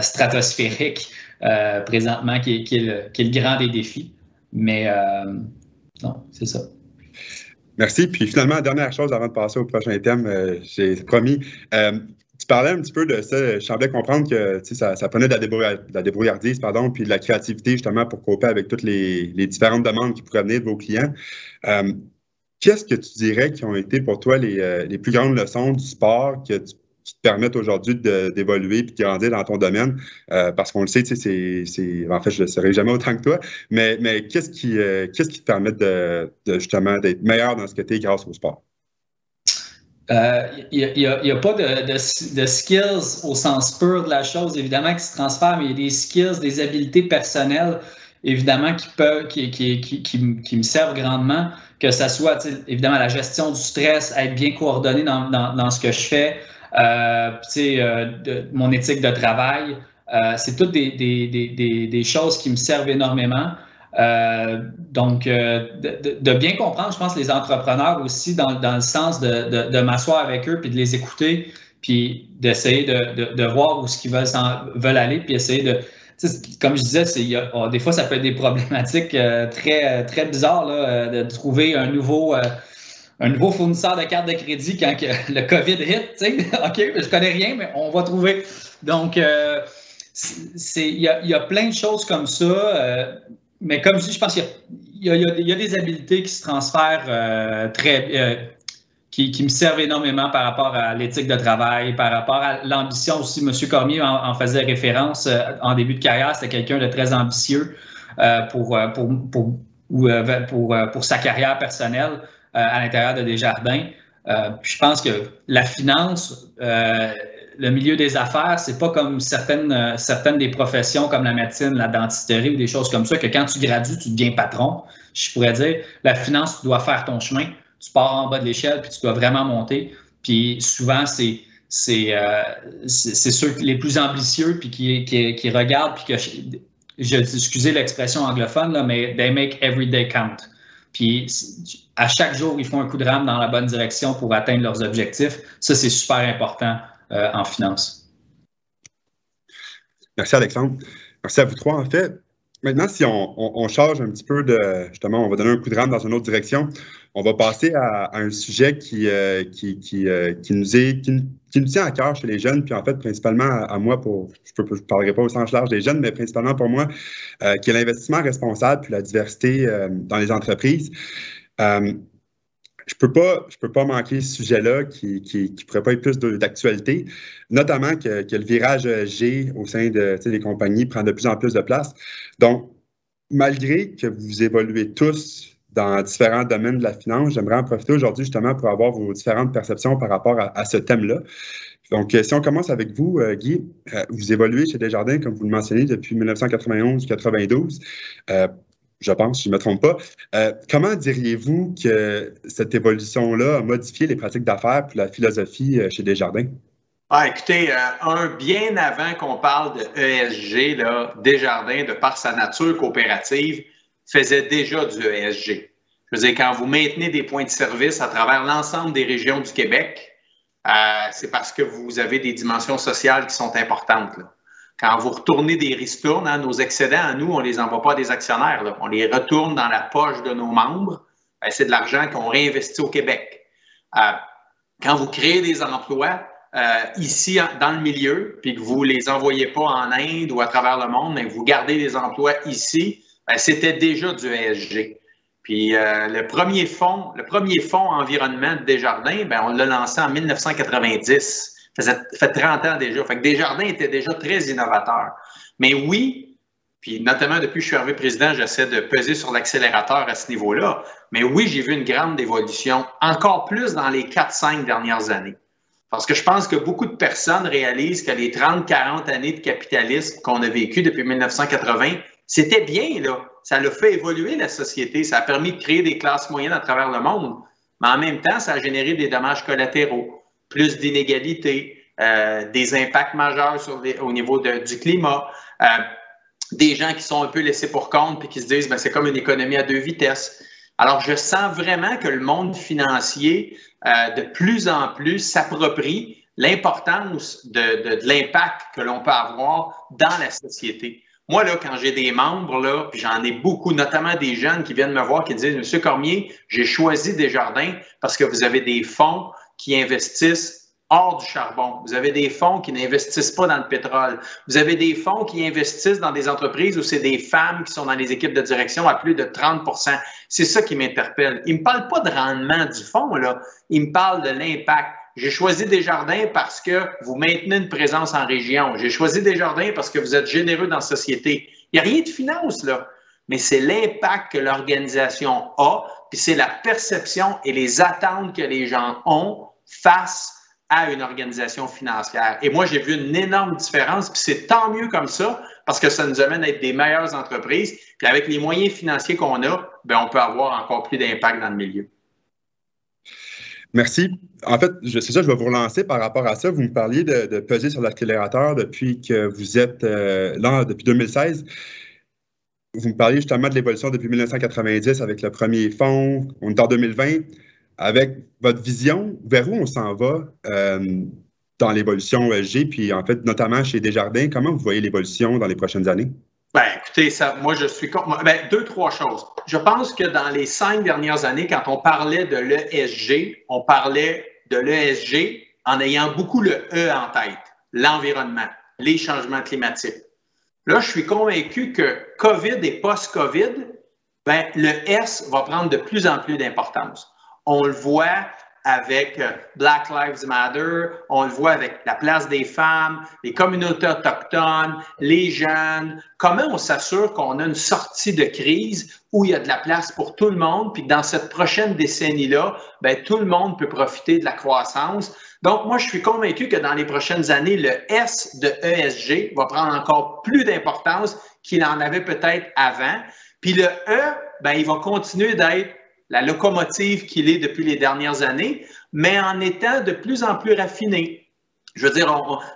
stratosphériques présentement, qui est le grand des défis. Mais non, c'est ça. Merci. Puis finalement, dernière chose avant de passer au prochain thème, j'ai promis. Tu parlais un petit peu de ça. Je semblais comprendre que ça prenait de la débrouillardise, puis de la créativité justement pour coper avec toutes les différentes demandes qui pourraient venir de vos clients. Qu'est-ce que tu dirais qui ont été pour toi les plus grandes leçons du sport qui te permettent aujourd'hui d'évoluer et de grandir dans ton domaine? Parce qu'on le sait, en fait, je ne le saurais jamais autant que toi, mais qu'est-ce qui te permet justement d'être meilleur dans ce que tu es grâce au sport? Il n'y a pas de skills au sens pur de la chose, évidemment, qui se transfèrent, mais il y a des skills, des habiletés personnelles, évidemment, qui me servent grandement, que ce soit, évidemment, la gestion du stress, être bien coordonné dans ce que je fais, mon éthique de travail, C'est toutes des choses qui me servent énormément. Donc, de bien comprendre, je pense, les entrepreneurs aussi dans le sens de m'asseoir avec eux puis de les écouter, puis d'essayer de voir où ce qu'ils veulent aller, puis essayer de... Comme je disais, des fois, ça peut être des problématiques très, très bizarres là, de trouver un nouveau fournisseur de carte de crédit quand le COVID hit. OK, je connais rien, mais on va trouver. Donc, il y a plein de choses comme ça. Mais comme je dis, je pense qu'il y a des habiletés qui se transfèrent qui me servent énormément par rapport à l'éthique de travail, par rapport à l'ambition aussi. M. Cormier en faisait référence en début de carrière. C'était quelqu'un de très ambitieux pour sa carrière personnelle à l'intérieur de Desjardins. Je pense que la finance, le milieu des affaires, c'est pas comme certaines des professions comme la médecine, la dentisterie ou des choses comme ça, que quand tu gradues, tu deviens patron. Je pourrais dire, la finance, tu dois faire ton chemin. Tu pars en bas de l'échelle, puis tu dois vraiment monter. Puis souvent, c'est ceux les plus ambitieux, puis qui regardent, puis excusez l'expression anglophone, là, mais they make every day count. Puis à chaque jour, ils font un coup de rame dans la bonne direction pour atteindre leurs objectifs. Ça, c'est super important en finance. Merci, Alexandre. Merci à vous trois, en fait. Maintenant, si on change un petit peu justement, on va donner un coup de rame dans une autre direction. On va passer à un sujet qui nous tient à cœur chez les jeunes, puis en fait, principalement à moi, je ne parlerai pas au sens large des jeunes, mais principalement pour moi, qui est l'investissement responsable puis la diversité dans les entreprises. Je peux pas manquer ce sujet-là qui pourrait pas être plus d'actualité, notamment que le virage G au sein des compagnies prend de plus en plus de place. Donc, malgré que vous évoluez tous dans différents domaines de la finance, j'aimerais en profiter aujourd'hui justement pour avoir vos différentes perceptions par rapport à ce thème-là. Donc, si on commence avec vous, Guy, vous évoluez chez Desjardins, comme vous le mentionnez, depuis 1991-92. Je pense, je ne me trompe pas. Comment diriez-vous que cette évolution-là a modifié les pratiques d'affaires et la philosophie chez Desjardins? Écoutez, bien avant qu'on parle de ESG, là, Desjardins, de par sa nature coopérative, faisait déjà du ESG. Je veux dire, quand vous maintenez des points de service à travers l'ensemble des régions du Québec, c'est parce que vous avez des dimensions sociales qui sont importantes, là. Quand vous retournez des ristournes, nos excédents à nous, on ne les envoie pas à des actionnaires, là. On les retourne dans la poche de nos membres. C'est de l'argent qu'on réinvestit au Québec. Quand vous créez des emplois ici dans le milieu, puis que vous ne les envoyez pas en Inde ou à travers le monde, mais que vous gardez des emplois ici, c'était déjà du ESG. Puis le premier fonds environnement de Desjardins, on l'a lancé en 1990. Ça fait 30 ans déjà. Fait que Desjardins était déjà très innovateur. Mais oui, puis notamment depuis que je suis arrivé président, j'essaie de peser sur l'accélérateur à ce niveau-là. Mais oui, j'ai vu une grande évolution, encore plus dans les 4-5 dernières années. Parce que je pense que beaucoup de personnes réalisent que les 30-40 années de capitalisme qu'on a vécu depuis 1980, c'était bien, là. Ça a fait évoluer la société. Ça a permis de créer des classes moyennes à travers le monde. Mais en même temps, ça a généré des dommages collatéraux, plus d'inégalités, des impacts majeurs au niveau du climat, des gens qui sont un peu laissés pour compte puis qui se disent c'est comme une économie à 2 vitesses. Alors, je sens vraiment que le monde financier, de plus en plus, s'approprie l'importance de l'impact que l'on peut avoir dans la société. Moi, là, quand j'ai des membres, là, puis j'en ai beaucoup, notamment des jeunes qui viennent me voir, qui disent « Monsieur Cormier, j'ai choisi Desjardins parce que vous avez des fonds qui investissent hors du charbon. Vous avez des fonds qui n'investissent pas dans le pétrole. Vous avez des fonds qui investissent dans des entreprises où c'est des femmes qui sont dans les équipes de direction à plus de 30 %. C'est ça qui m'interpelle. Ils ne me parlent pas de rendement du fonds, là. Ils me parlent de l'impact. J'ai choisi Desjardins parce que vous maintenez une présence en région. J'ai choisi Desjardins parce que vous êtes généreux dans la société. Il n'y a rien de finance, là. Mais c'est l'impact que l'organisation a, puis c'est la perception et les attentes que les gens ont face à une organisation financière. Et moi, j'ai vu une énorme différence, puis c'est tant mieux comme ça, parce que ça nous amène à être des meilleures entreprises. Puis avec les moyens financiers qu'on a, on peut avoir encore plus d'impact dans le milieu. Merci. En fait, c'est ça, je vais vous relancer par rapport à ça. Vous me parliez de peser sur l'accélérateur depuis que vous êtes là, depuis 2016. Vous me parliez justement de l'évolution depuis 1990 avec le premier fonds. On est en 2020. Avec votre vision, vers où on s'en va dans l'évolution ESG, puis en fait, notamment chez Desjardins, comment vous voyez l'évolution dans les prochaines années? Bien, écoutez, moi, je suis... deux, trois choses. Je pense que dans les 5 dernières années, quand on parlait de l'ESG, on parlait de l'ESG en ayant beaucoup le E en tête, l'environnement, les changements climatiques. Là, je suis convaincu que COVID et post-COVID, ben, le S va prendre de plus en plus d'importance. On le voit avec Black Lives Matter, on le voit avec la place des femmes, les communautés autochtones, les jeunes. Comment on s'assure qu'on a une sortie de crise où il y a de la place pour tout le monde, puis dans cette prochaine décennie-là, ben, tout le monde peut profiter de la croissance. Donc, moi, je suis convaincu que dans les prochaines années, le S de ESG va prendre encore plus d'importance qu'il en avait peut-être avant. Puis le E, ben, il va continuer d'être la locomotive qu'il est depuis les dernières années, mais en étant de plus en plus raffiné. Je veux dire,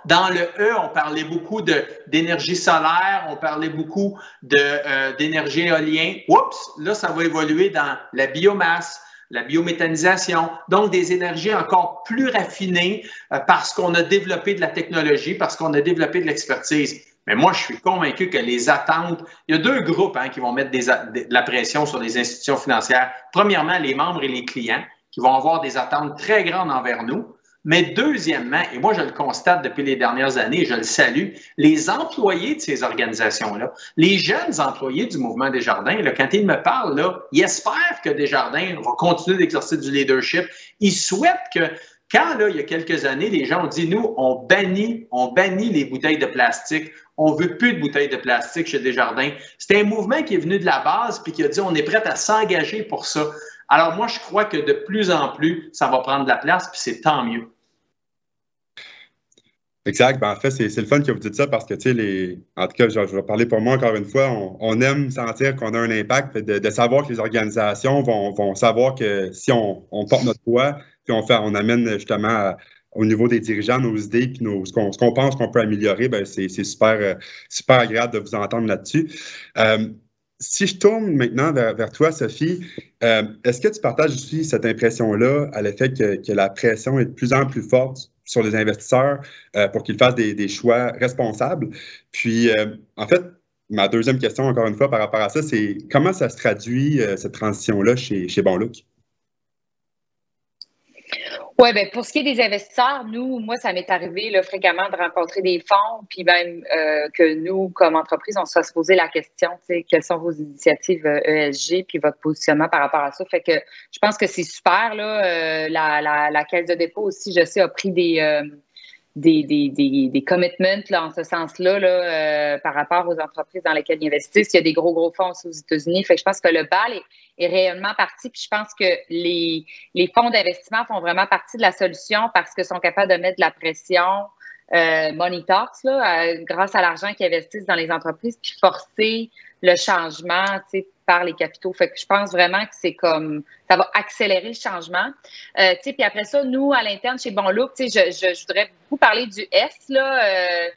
dans le E, on parlait beaucoup d'énergie solaire, on parlait beaucoup d'énergie éolienne. Oups, là, ça va évoluer dans la biomasse, la biométhanisation, donc des énergies encore plus raffinées parce qu'on a développé de la technologie, parce qu'on a développé de l'expertise. Mais moi, je suis convaincu que les attentes, il y a deux groupes qui vont mettre de la pression sur les institutions financières. Premièrement, les membres et les clients qui vont avoir des attentes très grandes envers nous. Mais deuxièmement, et moi je le constate depuis les dernières années, je le salue, les employés de ces organisations-là, les jeunes employés du mouvement Desjardins, là, quand ils me parlent, là, ils espèrent que Desjardins va continuer d'exercer du leadership. Ils souhaitent que quand, là, il y a quelques années, les gens ont dit, nous, on bannit les bouteilles de plastique. On ne veut plus de bouteilles de plastique chez Desjardins. C'est un mouvement qui est venu de la base puis qui a dit, on est prêt à s'engager pour ça. Alors, moi, je crois que de plus en plus, ça va prendre de la place, puis c'est tant mieux. Exact. Ben, en fait, c'est le fun que vous dites ça parce que, tu sais, en tout cas, je vais parler pour moi encore une fois, on aime sentir qu'on a un impact, de savoir que les organisations vont savoir que si on porte notre poids, puis on amène justement au niveau des dirigeants nos idées, puis ce qu'on pense qu'on peut améliorer, ben, c'est super, super agréable de vous entendre là-dessus. Si je tourne maintenant vers toi, Sophie, est-ce que tu partages aussi cette impression-là à l'effet que la pression est de plus en plus forte sur les investisseurs pour qu'ils fassent des choix responsables? Puis, en fait, ma deuxième question, encore une fois, par rapport à ça, c'est comment ça se traduit, cette transition-là chez Bonlook? Oui, bien, pour ce qui est des investisseurs, moi, ça m'est arrivé là, fréquemment de rencontrer des fonds, puis même que nous, comme entreprise, on se fasse poser la question, tu sais, quelles sont vos initiatives ESG, puis votre positionnement par rapport à ça. Fait que je pense que c'est super, là. La Caisse de dépôt aussi, je sais, a pris des commitments là, en ce sens-là là, par rapport aux entreprises dans lesquelles ils investissent. Il y a des gros fonds aussi aux États-Unis. Fait que je pense que le bal est réellement parti. Puis je pense que les fonds d'investissement font vraiment partie de la solution parce qu'ils sont capables de mettre de la pression money talks, là, grâce à l'argent qu'ils investissent dans les entreprises, puis forcer le changement, tu sais, par les capitaux. Fait que je pense vraiment que c'est comme, ça va accélérer le changement. Tu sais, puis après ça, nous, à l'interne, chez Bonlook, tu sais, je voudrais beaucoup parler du S, là.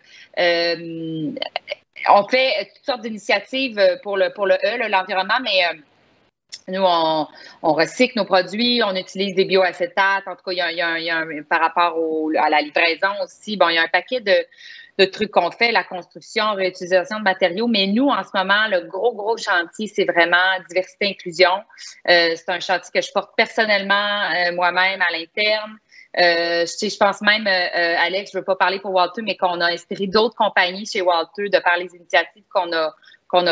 On fait toutes sortes d'initiatives pour le E, l'environnement, mais nous, on recycle nos produits, on utilise des bioacétates. En tout cas, il y a un par rapport à la livraison aussi. Bon, il y a un paquet de trucs qu'on fait, la construction, réutilisation de matériaux. Mais nous, en ce moment, le gros chantier, c'est vraiment diversité, inclusion. C'est un chantier que je porte personnellement moi-même à l'interne. Je pense même, Alex, je ne veux pas parler pour Walter, mais qu'on a inspiré d'autres compagnies chez Walter de par les initiatives qu'on a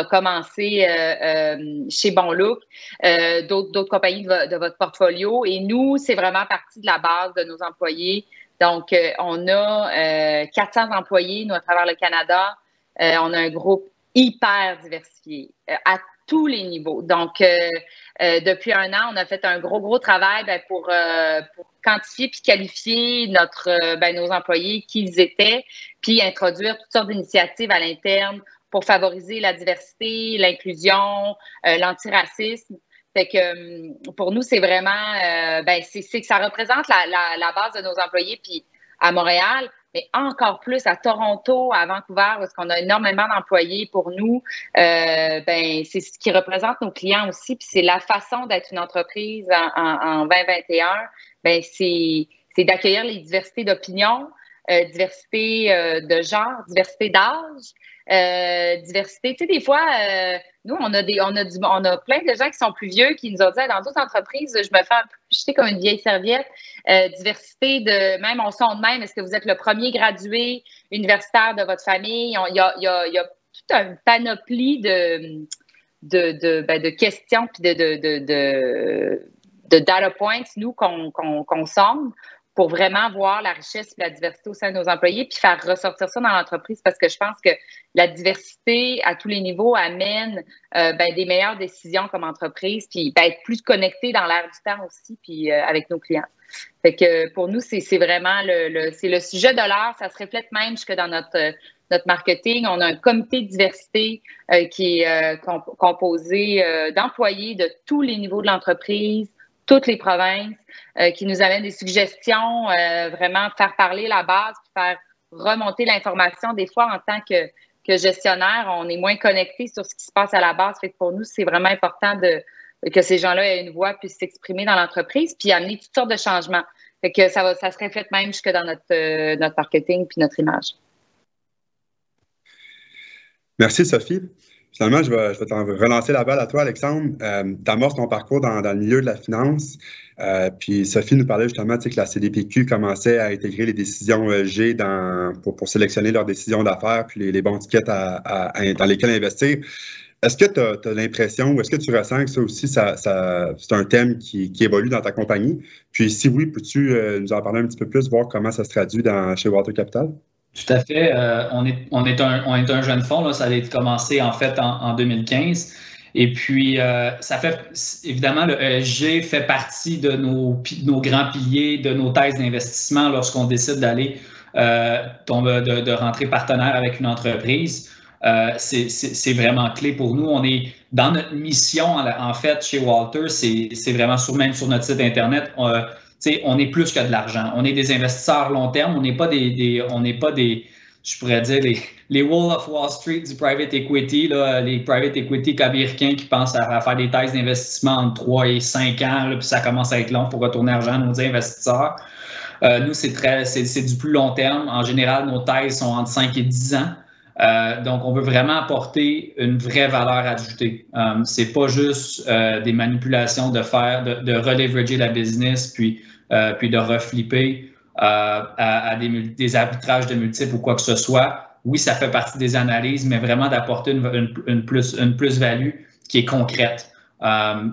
commencé chez Bonlook, d'autres compagnies de votre portfolio. Et nous, c'est vraiment partie de la base de nos employés. Donc, on a 400 employés, nous, à travers le Canada. On a un groupe hyper diversifié à tous les niveaux. Donc, depuis 1 an, on a fait un gros travail pour quantifier puis qualifier nos employés, qui ils étaient, puis introduire toutes sortes d'initiatives à l'interne pour favoriser la diversité, l'inclusion, l'antiracisme. Fait que pour nous, c'est vraiment, c'est que ça représente la base de nos employés, puis à Montréal, mais encore plus à Toronto, à Vancouver, parce qu'on a énormément d'employés pour nous. C'est ce qui représente nos clients aussi, puis c'est la façon d'être une entreprise en 2021. C'est d'accueillir les diversités d'opinions, diversité de genre, diversité d'âge, diversité. Tu sais, des fois, nous, on a plein de gens qui sont plus vieux qui nous ont dit dans d'autres entreprises, je me fais un peu jeter comme une vieille serviette. Diversité de même, on sonde même. Est-ce que vous êtes le premier gradué universitaire de votre famille? Il y a toute une panoplie de questions puis de data points, nous, qu'on sonde pour vraiment voir la richesse et la diversité au sein de nos employés puis faire ressortir ça dans l'entreprise parce que je pense que la diversité à tous les niveaux amène des meilleures décisions comme entreprise puis être plus connecté dans l'air du temps aussi puis avec nos clients. Fait que pour nous, c'est vraiment c'est le sujet de l'heure. Ça se reflète même jusque dans notre marketing. On a un comité de diversité qui est composé d'employés de tous les niveaux de l'entreprise, toutes les provinces, qui nous amènent des suggestions, vraiment faire parler la base, puis faire remonter l'information. Des fois, en tant que gestionnaire, on est moins connecté sur ce qui se passe à la base. Fait que pour nous, c'est vraiment important que ces gens-là aient une voix, puissent s'exprimer dans l'entreprise, puis amener toutes sortes de changements. Fait que ça se reflète même jusque dans notre marketing puis notre image. Merci, Sophie. Finalement, je vais t'en relancer la balle à toi, Alexandre. Tu amorces ton parcours dans le milieu de la finance. Puis Sophie nous parlait justement que la CDPQ commençait à intégrer les décisions G pour sélectionner leurs décisions d'affaires puis les bons tickets dans lesquels investir. Est-ce que tu as l'impression ou est-ce que tu ressens que ça aussi, c'est un thème qui évolue dans ta compagnie? Puis si oui, peux-tu nous en parler un petit peu plus, voir comment ça se traduit chez Walter Capital? Tout à fait. On est un jeune fonds. Là. Ça a commencé en fait en 2015. Et puis, ça fait évidemment, le ESG fait partie de nos grands piliers, de nos thèses d'investissement lorsqu'on décide d'aller de rentrer partenaire avec une entreprise. C'est vraiment clé pour nous. On est dans notre mission, en fait, chez Walter, c'est vraiment même sur notre site Internet. On est plus que de l'argent. On est des investisseurs long terme. On n'est pas des, je pourrais dire, les Wolves of Wall Street du private equity, là, les private equity américains qui pensent à faire des thèses d'investissement entre 3 et 5 ans, là, puis ça commence à être long pour retourner l'argent à nos investisseurs. Nous, c'est du plus long terme. En général, nos thèses sont entre 5 et 10 ans. Donc, on veut vraiment apporter une vraie valeur ajoutée. C'est pas juste des manipulations de releverager la business puis de reflipper à des arbitrages de multiples ou quoi que ce soit. Oui, ça fait partie des analyses, mais vraiment d'apporter une plus-value qui est concrète.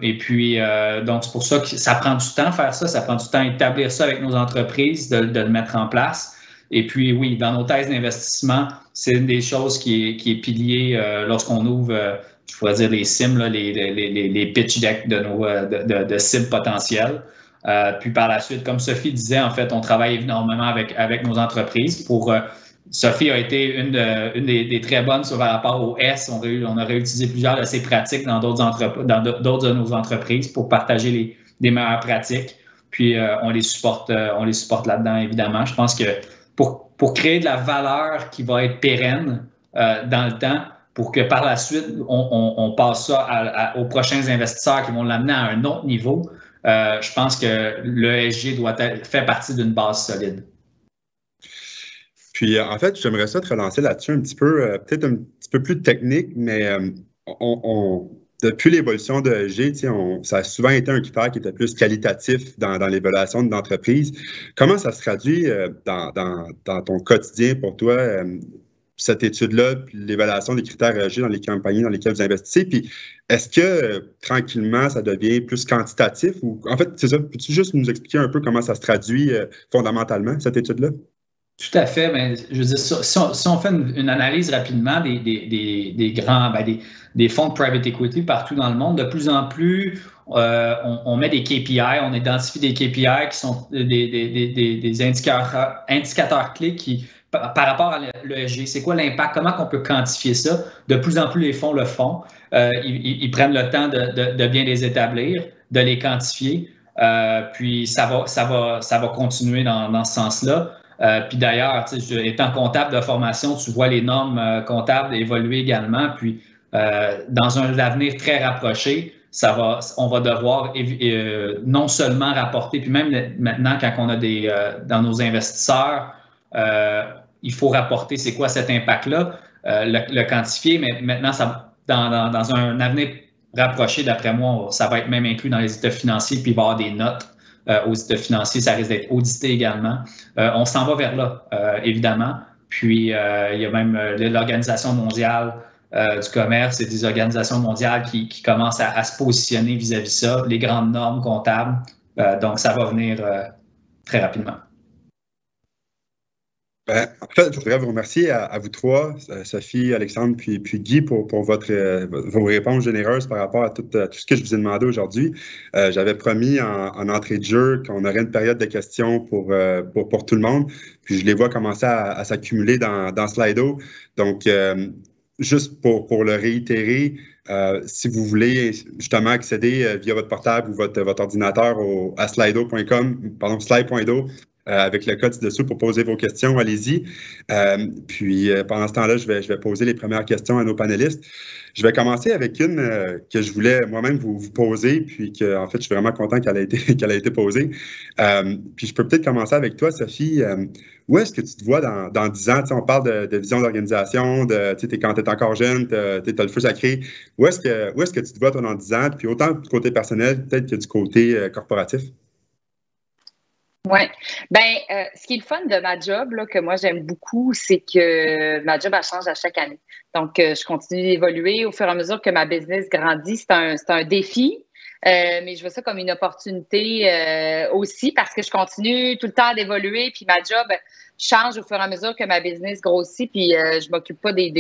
Et puis, donc, c'est pour ça que ça prend du temps faire ça. Ça prend du temps établir ça avec nos entreprises, de le mettre en place. Et puis, oui, dans nos thèses d'investissement, c'est une des choses qui est pilier lorsqu'on ouvre, je pourrais dire, les CIM, là, les pitch decks de cibles potentielles. Puis par la suite, comme Sophie disait, en fait, on travaille énormément avec nos entreprises. Sophie a été une des très bonnes par rapport au S. On a réutilisé plusieurs de ses pratiques dans d'autres de nos entreprises pour partager les meilleures pratiques. Puis on les supporte là-dedans, évidemment. Je pense que pour créer de la valeur qui va être pérenne dans le temps, pour que par la suite, on passe ça aux prochains investisseurs qui vont l'amener à un autre niveau, je pense que l'ESG fait partie d'une base solide. Puis, en fait, j'aimerais ça te relancer là-dessus un petit peu, peut-être un petit peu plus technique, mais depuis l'évolution de ESG, ça a souvent été un critère qui était plus qualitatif dans l'évaluation d'une entreprise. Comment ça se traduit dans ton quotidien pour toi, cette étude-là, puis l'évaluation des critères ESG dans les compagnies dans lesquelles vous investissez? Puis, est-ce que tranquillement, ça devient plus quantitatif? Ou en fait, c'est ça, peux-tu juste nous expliquer un peu comment ça se traduit fondamentalement, cette étude-là? Tout à fait. Mais je veux dire, si on fait une analyse rapidement des grands, des fonds de private equity partout dans le monde, de plus en plus, on met des KPI, on identifie des KPI qui sont des indicateurs clés qui par rapport à l'ESG? C'est quoi l'impact? Comment on peut quantifier ça? De plus en plus, les fonds le font. Ils prennent le temps de bien les établir, de les quantifier. Puis ça va continuer dans ce sens-là. Puis d'ailleurs, étant comptable de formation, tu vois les normes comptables évoluer également. Puis dans un avenir très rapproché, on va devoir non seulement rapporter, puis même maintenant, quand on a dans nos investisseurs, il faut rapporter c'est quoi cet impact-là, le quantifier, mais maintenant, dans un avenir rapproché, d'après moi, ça va être même inclus dans les états financiers, puis il va y avoir des notes aux états financiers, ça risque d'être audité également. On s'en va vers là, évidemment. Puis, il y a même l'Organisation mondiale du commerce et des organisations mondiales qui commencent à se positionner vis-à-vis ça, les grandes normes comptables. Donc, ça va venir très rapidement. En fait, je voudrais vous remercier à vous trois, Sophie, Alexandre, puis Guy, pour vos réponses généreuses par rapport à tout ce que je vous ai demandé aujourd'hui. J'avais promis en entrée de jeu qu'on aurait une période de questions pour tout le monde, puis je les vois commencer à s'accumuler dans Slido. Donc, juste pour le réitérer, si vous voulez justement accéder via votre portable ou votre ordinateur à slido.com, pardon, slide.do, avec le code ci-dessous pour poser vos questions, allez-y. Puis pendant ce temps-là, je vais poser les premières questions à nos panélistes. Je vais commencer avec une que je voulais moi-même vous poser, puis que en fait, je suis vraiment content qu'elle ait été posée. Puis je peux peut-être commencer avec toi, Sophie. Où est-ce que tu te vois dans 10 ans? On parle de vision d'organisation, quand tu es encore jeune, tu as le feu sacré. Où est-ce que tu te vois toi, dans 10 ans? Puis autant du côté personnel, peut-être que du côté corporatif. Oui. Ce qui est le fun de ma job, là, que moi j'aime beaucoup, c'est que ma job, elle change à chaque année. Donc, je continue d'évoluer au fur et à mesure que ma business grandit. C'est un défi, mais je vois ça comme une opportunité aussi parce que je continue tout le temps d'évoluer. Puis ma job change au fur et à mesure que ma business grossit. Puis je m'occupe pas des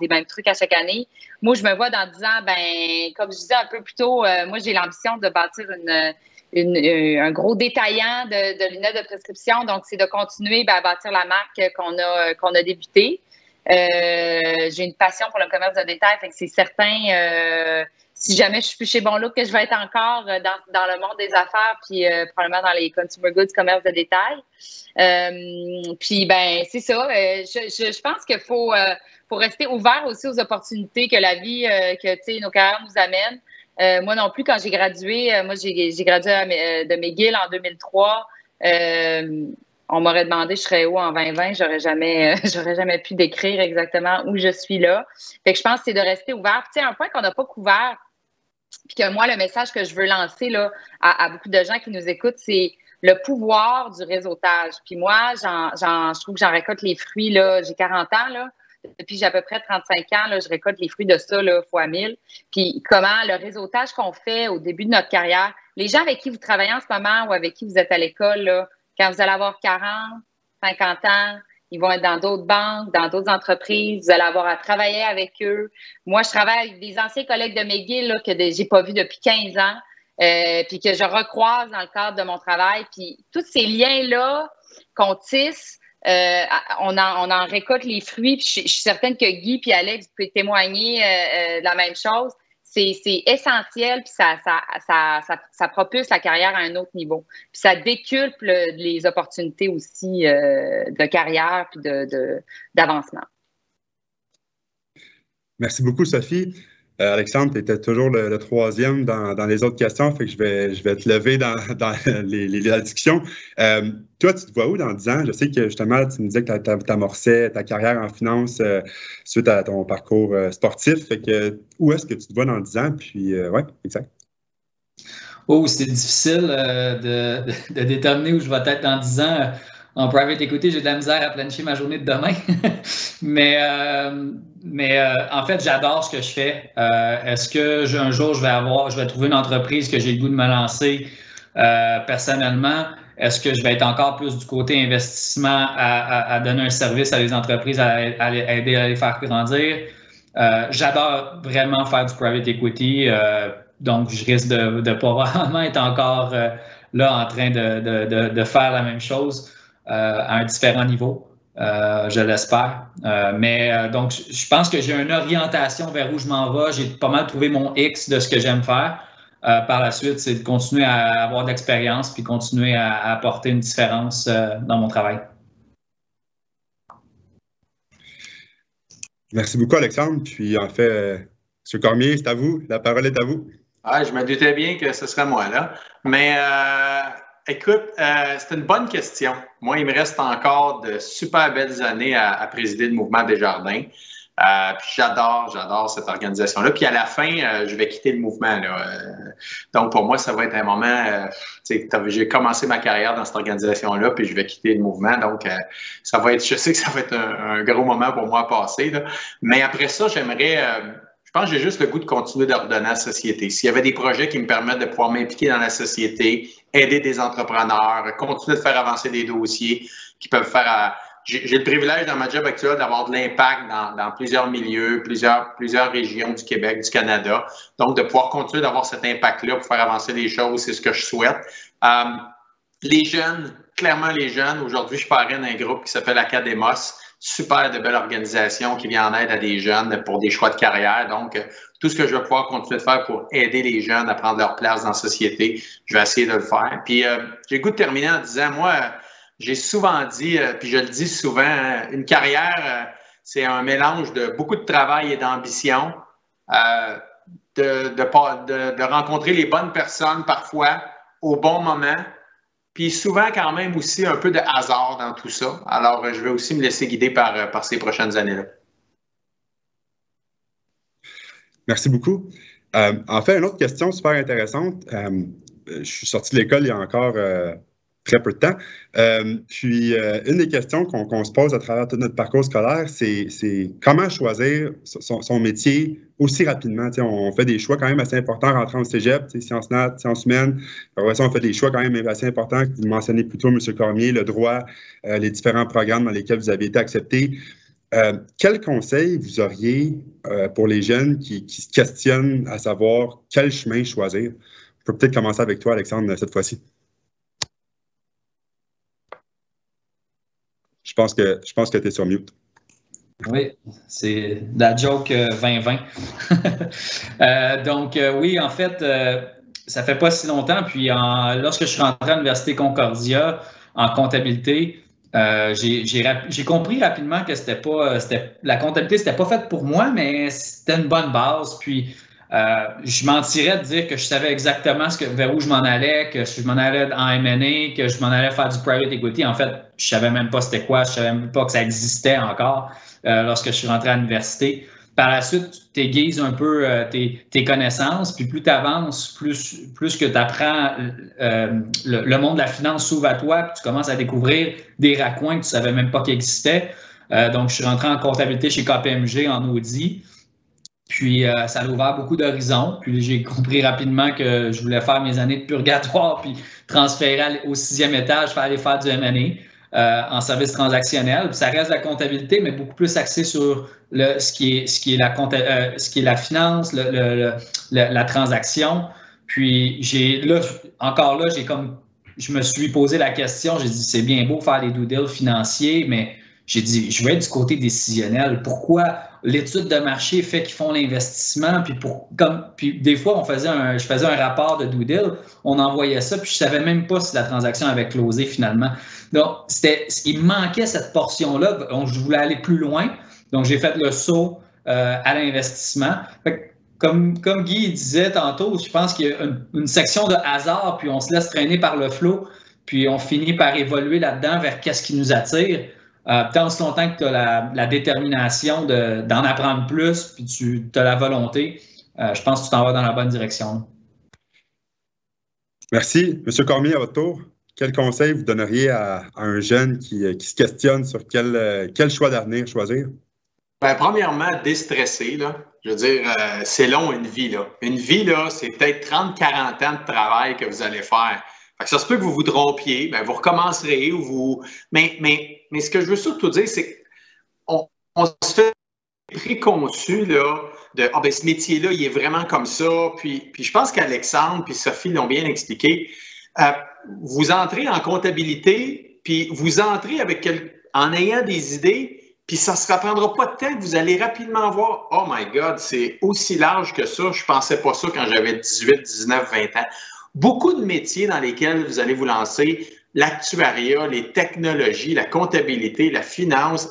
mêmes trucs à chaque année. Moi, je me vois dans 10 ans, comme je disais un peu plus tôt, moi j'ai l'ambition de bâtir un gros détaillant de lunettes de prescription. Donc, c'est de continuer à bâtir la marque qu'on a débutée. J'ai une passion pour le commerce de détail, fait que c'est certain, si jamais je suis plus chez Bon Look, que je vais être encore dans le monde des affaires, puis probablement dans les consumer goods, commerce de détail. Puis, c'est ça. Je pense qu'il faut rester ouvert aussi aux opportunités que la vie, que nos carrières nous amènent. Moi non plus, quand j'ai gradué, j'ai gradué de McGill en 2003. On m'aurait demandé je serais où en 2020, j'aurais jamais pu décrire exactement où je suis là. Fait que je pense que c'est de rester ouvert. Puis, un point qu'on n'a pas couvert, puis que moi, le message que je veux lancer là, à beaucoup de gens qui nous écoutent, c'est le pouvoir du réseautage. Puis moi, je trouve que j'en récolte les fruits, là. J'ai 40 ans, là. Depuis j'ai à peu près 35 ans, là, je récolte les fruits de ça là, fois 1000. Puis comment le réseautage qu'on fait au début de notre carrière, les gens avec qui vous travaillez en ce moment ou avec qui vous êtes à l'école, là, quand vous allez avoir 40, 50 ans, ils vont être dans d'autres banques, dans d'autres entreprises, vous allez avoir à travailler avec eux. Moi, je travaille avec des anciens collègues de McGill là, que j'ai pas vus depuis 15 ans, puis que je recroise dans le cadre de mon travail. Puis tous ces liens-là qu'on tisse, on en récolte les fruits. Puis je suis certaine que Guy et Alex, vous pouvez témoigner de la même chose. C'est essentiel, puis ça propulse la carrière à un autre niveau. Puis ça décuple les opportunités aussi de carrière puis d'avancement. Merci beaucoup, Sophie. Alexandre, tu étais toujours le troisième dans les autres questions, fait que je vais te lever dans la discussion. Toi, tu te vois où dans 10 ans? Je sais que justement, tu me disais que tu amorçais ta carrière en finance suite à ton parcours sportif. Fait que où est-ce que tu te vois dans 10 ans? Puis, ouais, exact. Oh, c'est difficile de déterminer où je vais être dans 10 ans. En private equity, j'ai de la misère à planifier ma journée de demain. mais en fait, j'adore ce que je fais. Est-ce que un jour, je vais trouver une entreprise que j'ai le goût de me lancer personnellement? Est-ce que je vais être encore plus du côté investissement à donner un service à des entreprises, à aider à les faire grandir? J'adore vraiment faire du private equity. Donc, je risque de pas vraiment être encore là en train de faire la même chose à un différent niveau. je l'espère. Donc, je pense que j'ai une orientation vers où je m'en vais. J'ai pas mal trouvé mon X de ce que j'aime faire. Par la suite, c'est de continuer à avoir de l'expérience puis continuer à apporter une différence dans mon travail. Merci beaucoup, Alexandre. Puis, en fait, M. Cormier, c'est à vous. La parole est à vous. Ah, je me doutais bien que ce serait moi, là. Mais écoute, c'est une bonne question. Moi, il me reste encore de super belles années à présider le mouvement Desjardins. Puis j'adore cette organisation-là. Puis à la fin, je vais quitter le mouvement, là. Donc, pour moi, ça va être un moment... j'ai commencé ma carrière dans cette organisation-là, puis je vais quitter le mouvement. Donc, ça va être... Je sais que ça va être un gros moment pour moi à passer, là. Mais après ça, j'aimerais... je pense que j'ai juste le goût de continuer d'ordonner la société. S'il y avait des projets qui me permettent de pouvoir m'impliquer dans la société, aider des entrepreneurs, continuer de faire avancer des dossiers qui peuvent faire... J'ai le privilège dans ma job actuelle d'avoir de l'impact dans plusieurs milieux, plusieurs régions du Québec, du Canada. Donc, de pouvoir continuer d'avoir cet impact-là pour faire avancer les choses, c'est ce que je souhaite. Les jeunes, clairement les jeunes, aujourd'hui, je parraine un groupe qui s'appelle Academos. Super de belle organisation qui vient en aide à des jeunes pour des choix de carrière. Donc, tout ce que je vais pouvoir continuer de faire pour aider les jeunes à prendre leur place dans la société, je vais essayer de le faire. Puis, j'ai le goût de terminer en disant, moi, j'ai souvent dit, puis je le dis souvent, une carrière, c'est un mélange de beaucoup de travail et d'ambition, de rencontrer les bonnes personnes parfois au bon moment, puis souvent quand même aussi un peu de hasard dans tout ça. Alors, je vais aussi me laisser guider par ces prochaines années-là. Merci beaucoup. En fait, une autre question super intéressante. Je suis sorti de l'école il y a encore... très peu de temps. Une des questions qu'on se pose à travers tout notre parcours scolaire, c'est comment choisir son métier aussi rapidement. T'sais, on fait des choix quand même assez importants en rentrant au cégep, sciences nat, sciences humaines. Après ça, on fait des choix quand même assez importants que vous mentionnez plus tôt, M. Cormier, le droit, les différents programmes dans lesquels vous avez été accepté. Quel conseil vous auriez pour les jeunes qui se questionnent à savoir quel chemin choisir? On peut peut-être commencer avec toi, Alexandre, cette fois-ci. Je pense que tu es sur mute. Oui, c'est la joke 2020. Donc, oui, en fait, ça fait pas si longtemps. Puis, lorsque je suis rentré à l'Université Concordia en comptabilité, j'ai compris rapidement que la comptabilité, c'était pas fait pour moi, mais c'était une bonne base. Puis, je mentirais de dire que je savais exactement vers où je m'en allais, que je m'en allais en M&A, que je m'en allais faire du private equity. En fait, je savais même pas c'était quoi, je savais même pas que ça existait encore lorsque je suis rentré à l'université. Par la suite, tu t'aiguises un peu tes connaissances, puis plus tu avances, plus que tu apprends, le monde de la finance s'ouvre à toi, puis tu commences à découvrir des raccoins que tu savais même pas qu'ils existaient. Donc, je suis rentré en comptabilité chez KPMG en audit. Puis, ça a ouvert beaucoup d'horizons. Puis, j'ai compris rapidement que je voulais faire mes années de purgatoire puis transférer au 6e étage, aller faire du M&A en service transactionnel. Puis, ça reste la comptabilité, mais beaucoup plus axé sur ce qui est la finance, la transaction. Puis, je me suis posé la question, j'ai dit, c'est bien beau faire les due deals financiers, mais j'ai dit, je veux être du côté décisionnel. Pourquoi l'étude de marché fait qu'ils font l'investissement? Puis des fois, je faisais un rapport de due deal, on envoyait ça, puis je ne savais même pas si la transaction avait closé finalement. Donc, il me manquait cette portion-là. Donc, je voulais aller plus loin. Donc, j'ai fait le saut à l'investissement. Comme Guy disait tantôt, je pense qu'il y a une section de hasard, puis on se laisse traîner par le flot, puis on finit par évoluer là-dedans vers qu'est-ce qui nous attire. Tant aussi longtemps que tu as la détermination d'en apprendre plus, puis tu as la volonté, je pense que tu t'en vas dans la bonne direction. Merci. M. Cormier, à votre tour, quel conseil vous donneriez à un jeune qui se questionne sur quel choix d'avenir choisir? Bien, premièrement, déstresser, là. Je veux dire, c'est long, une vie, là. Une vie, là, c'est peut-être 30-40 ans de travail que vous allez faire. Fait que ça se peut que vous vous trompiez, bien, vous recommencerez ou vous... Mais ce que je veux surtout dire, c'est qu'on se fait préconçu, là, de « Ah, ben ce métier-là, il est vraiment comme ça. » Puis je pense qu'Alexandre puis Sophie l'ont bien expliqué. Vous entrez en comptabilité, puis vous entrez en ayant des idées, puis ça ne se prendra pas de temps que vous allez rapidement voir, oh my God, c'est aussi large que ça, je ne pensais pas ça quand j'avais 18, 19, 20 ans. Beaucoup de métiers dans lesquels vous allez vous lancer, l'actuariat, les technologies, la comptabilité, la finance,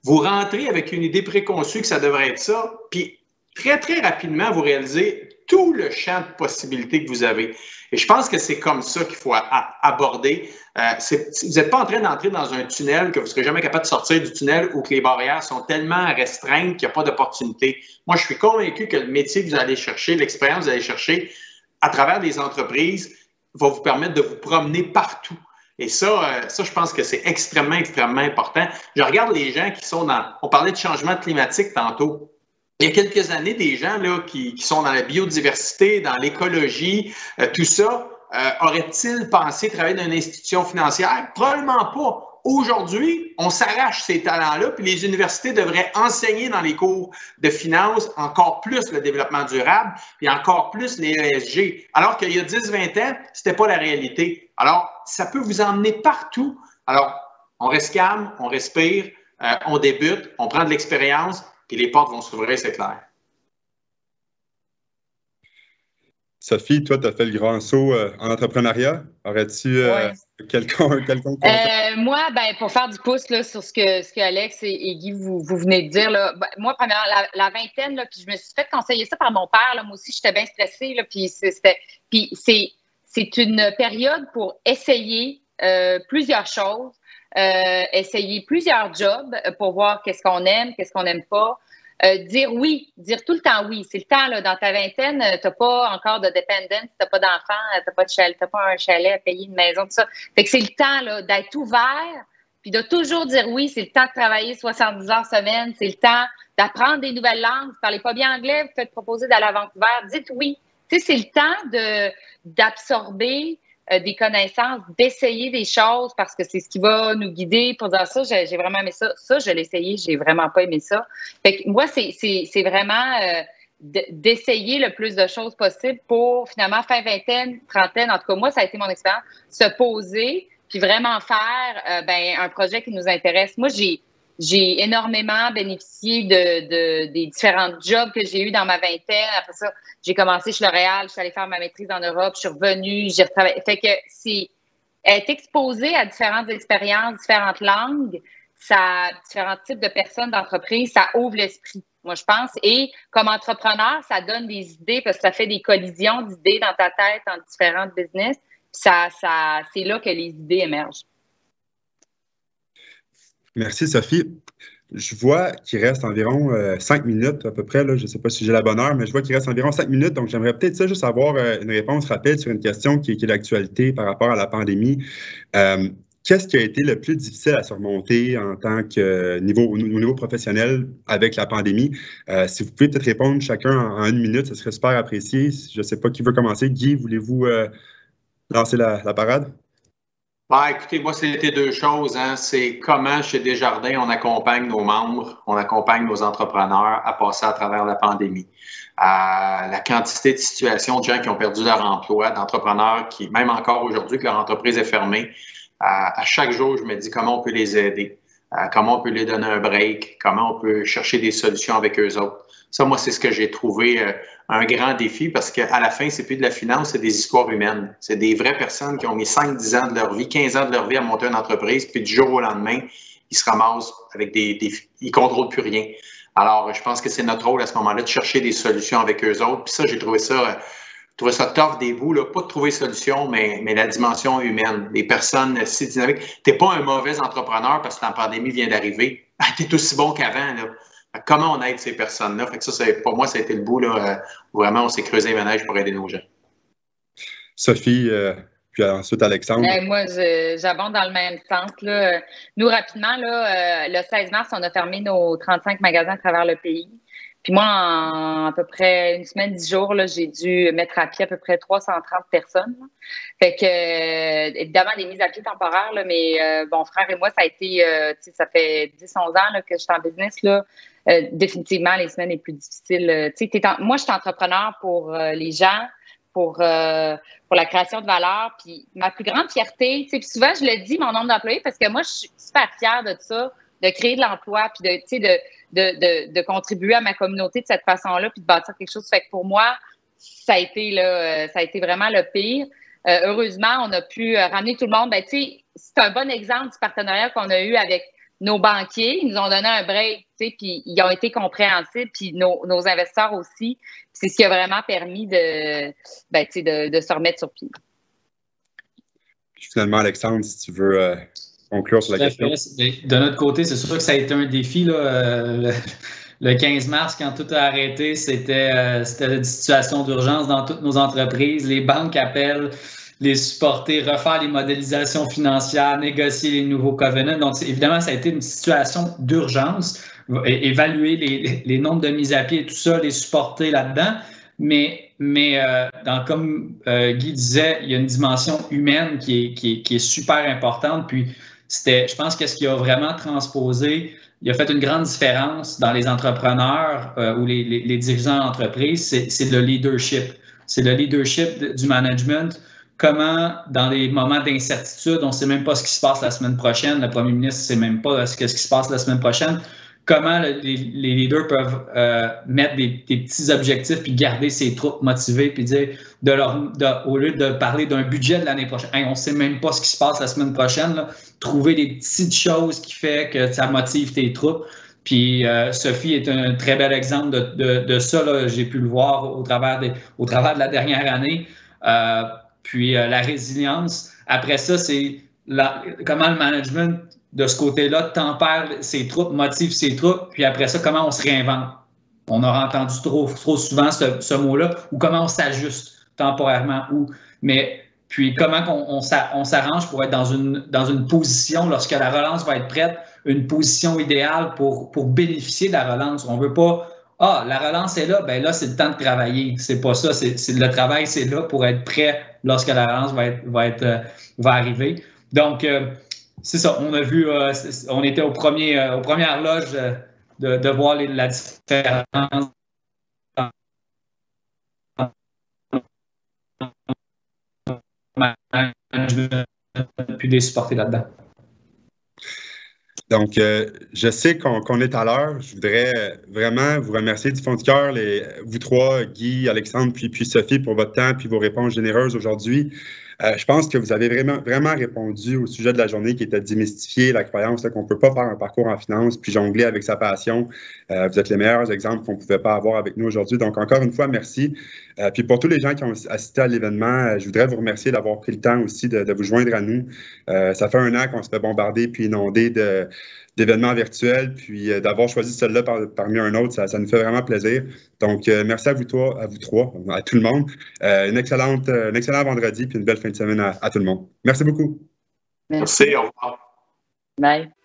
vous rentrez avec une idée préconçue que ça devrait être ça, puis très, très rapidement, vous réalisez tout le champ de possibilités que vous avez. Et je pense que c'est comme ça qu'il faut aborder. Vous n'êtes pas en train d'entrer dans un tunnel que vous ne serez jamais capable de sortir du tunnel ou que les barrières sont tellement restreintes qu'il n'y a pas d'opportunité. Moi, je suis convaincu que le métier que vous allez chercher, l'expérience que vous allez chercher à travers des entreprises va vous permettre de vous promener partout. Et ça, je pense que c'est extrêmement, extrêmement important. Je regarde les gens qui sont dans... On parlait de changement climatique tantôt. Il y a quelques années, des gens là, qui sont dans la biodiversité, dans l'écologie, tout ça, auraient-ils pensé travailler dans une institution financière? Probablement pas. Aujourd'hui, on s'arrache ces talents-là, puis les universités devraient enseigner dans les cours de finance encore plus le développement durable, puis encore plus les ESG. Alors qu'il y a 10-20 ans, c'était pas la réalité. Alors, ça peut vous emmener partout. Alors, on reste calme, on respire, on débute, on prend de l'expérience, puis les portes vont s'ouvrir, c'est clair. Sophie, toi, tu as fait le grand saut en entrepreneuriat. Aurais-tu quelconque conseil? Moi, pour faire du pouce là, sur ce que Alex et Guy vous venez de dire, là, moi, premièrement, la vingtaine, là, puis je me suis fait conseiller ça par mon père. Là, moi aussi, j'étais bien stressée. Là, puis c'est une période pour essayer plusieurs choses. Essayer plusieurs jobs pour voir qu'est-ce qu'on aime, qu'est-ce qu'on n'aime pas. Dire oui, dire tout le temps oui. C'est le temps, là, dans ta vingtaine, tu n'as pas encore de dependence, tu n'as pas d'enfant, tu n'as pas un chalet à payer, une maison, tout ça. Fait que c'est le temps là, d'être ouvert, puis de toujours dire oui. C'est le temps de travailler 70 heures semaine, c'est le temps d'apprendre des nouvelles langues. Vous ne parlez pas bien anglais, vous faites proposer d'aller à Vancouver, dites oui. Tu sais, c'est le temps d'absorber des connaissances, d'essayer des choses parce que c'est ce qui va nous guider pour dire ça, j'ai vraiment aimé ça. Ça, je l'ai essayé, j'ai vraiment pas aimé ça. Fait que moi, c'est vraiment d'essayer le plus de choses possible pour finalement fin vingtaine, trentaine, en tout cas, moi, ça a été mon expérience, se poser puis vraiment faire un projet qui nous intéresse. Moi, j'ai énormément bénéficié des différents jobs que j'ai eus dans ma vingtaine. Après ça, j'ai commencé chez L'Oréal, je suis allée faire ma maîtrise en Europe, je suis revenue, j'ai retravaillé. Fait que c'est être exposé à différentes expériences, différentes langues, différents types de personnes, d'entreprises, ça ouvre l'esprit, moi, je pense. Et comme entrepreneur, ça donne des idées parce que ça fait des collisions d'idées dans ta tête en différents business. C'est là que les idées émergent. Merci, Sophie. Je vois qu'il reste environ 5 minutes à peu près. Là. Je ne sais pas si j'ai la bonne heure, mais je vois qu'il reste environ 5 minutes. Donc, j'aimerais peut-être ça juste avoir une réponse rapide sur une question qui est d'actualité par rapport à la pandémie. Qu'est-ce qui a été le plus difficile à surmonter en tant que au niveau professionnel avec la pandémie? Si vous pouvez peut-être répondre chacun en 1 minute, ce serait super apprécié. Je ne sais pas qui veut commencer. Guy, voulez-vous lancer la parade? Écoutez, moi, c'était 2 choses. Hein. C'est comment, chez Desjardins, on accompagne nos membres, on accompagne nos entrepreneurs à passer à travers la pandémie. La quantité de situations de gens qui ont perdu leur emploi, d'entrepreneurs qui, même encore aujourd'hui, que leur entreprise est fermée, à chaque jour, je me dis comment on peut les aider, comment on peut les donner un break, comment on peut chercher des solutions avec eux autres. Ça, moi, c'est ce que j'ai trouvé un grand défi parce qu'à la fin, c'est plus de la finance, c'est des histoires humaines. C'est des vraies personnes qui ont mis 5-10 ans de leur vie, 15 ans de leur vie à monter une entreprise, puis du jour au lendemain, ils se ramassent avec ils ne contrôlent plus rien. Alors, je pense que c'est notre rôle à ce moment-là de chercher des solutions avec eux autres. Puis ça, j'ai trouvé ça tough des bouts, là, pas de trouver solution, mais la dimension humaine. Les personnes si dynamiques. Tu n'es pas un mauvais entrepreneur parce que la pandémie vient d'arriver. Tu es aussi bon qu'avant, là. Comment on aide ces personnes-là? Fait que ça, pour moi, ça a été le bout là, où vraiment on s'est creusé les manèges pour aider nos gens. Sophie, puis ensuite Alexandre. Moi, j'abonde dans le même sens. Là. Nous, rapidement, là, le 16 mars, on a fermé nos 35 magasins à travers le pays. Puis moi, en à peu près 1 semaine, 10 jours, là, j'ai dû mettre à pied à peu près 330 personnes. Là. Fait que, évidemment, des mises à pied temporaires, là, mais mon frère et moi, ça a été, ça fait 10-11 ans là, que je suis en business. Là. Définitivement, les semaines les plus difficiles. Moi, je suis entrepreneur pour les gens, pour la création de valeur. Puis ma plus grande fierté, puis souvent je le dis, mon nombre d'employés, parce que moi, je suis super fière de ça, de créer de l'emploi, puis de contribuer à ma communauté de cette façon-là, puis de bâtir quelque chose. Fait que pour moi, ça a été vraiment le pire. Heureusement, on a pu ramener tout le monde. Ben, c'est un bon exemple du partenariat qu'on a eu avec nos banquiers. Ils nous ont donné un break, puis ils ont été compréhensifs, puis nos investisseurs aussi. C'est ce qui a vraiment permis de se remettre sur pied. Finalement, Alexandre, si tu veux conclure sur la question. De notre côté, c'est sûr que ça a été un défi, là, le 15 mars, quand tout a arrêté, c'était une situation d'urgence dans toutes nos entreprises. Les banques appellent, les supporter, refaire les modélisations financières, négocier les nouveaux covenants. Donc, évidemment, ça a été une situation d'urgence. Évaluer les nombres de mises à pied et tout ça, les supporter là-dedans. Mais comme Guy disait, il y a une dimension humaine qui est super importante. Puis, je pense que ce qui a vraiment transposé, il a fait une grande différence dans les entrepreneurs ou les dirigeants d'entreprise, c'est le leadership. C'est le leadership du management. Comment, dans les moments d'incertitude, on ne sait même pas ce qui se passe la semaine prochaine, le premier ministre ne sait même pas ce qui se passe la semaine prochaine, comment les leaders peuvent mettre des petits objectifs puis garder ses troupes motivées puis dire, au lieu de parler d'un budget de l'année prochaine, on ne sait même pas ce qui se passe la semaine prochaine, là, trouver des petites choses qui font que ça motive tes troupes. Puis Sophie est un très bel exemple de ça. J'ai pu le voir au travers de la dernière année. Puis la résilience. Après ça, c'est comment le management de ce côté-là tempère ses troupes, motive ses troupes. Puis après ça, comment on se réinvente. On aura entendu trop souvent ce mot-là. Ou comment on s'ajuste temporairement. Mais puis comment on s'arrange pour être dans une position, lorsque la relance va être prête, une position idéale pour bénéficier de la relance. On ne veut pas la relance est là, ben là, c'est le temps de travailler. C'est pas ça. Le travail, c'est là pour être prêt lorsque la relance va arriver. Donc, c'est ça. On a vu, on était aux premières loges de voir la différence puis des supporter là-dedans. Donc, je sais qu'on est à l'heure. Je voudrais vraiment vous remercier du fond du cœur, vous trois, Guy, Alexandre, puis Sophie, pour votre temps puis vos réponses généreuses aujourd'hui. Je pense que vous avez vraiment répondu au sujet de la journée qui était de démystifier la croyance qu'on ne peut pas faire un parcours en finance puis jongler avec sa passion. Vous êtes les meilleurs exemples qu'on ne pouvait pas avoir avec nous aujourd'hui. Donc, encore une fois, merci. Puis pour tous les gens qui ont assisté à l'événement, je voudrais vous remercier d'avoir pris le temps aussi de vous joindre à nous. Ça fait 1 an qu'on se fait bombarder puis inonder d'événements virtuels, puis d'avoir choisi celui-là parmi un autre, ça nous fait vraiment plaisir. Donc, merci à vous trois, à tout le monde. Un excellent vendredi, puis une belle fin de semaine à tout le monde. Merci beaucoup. Merci. Au revoir. Bye.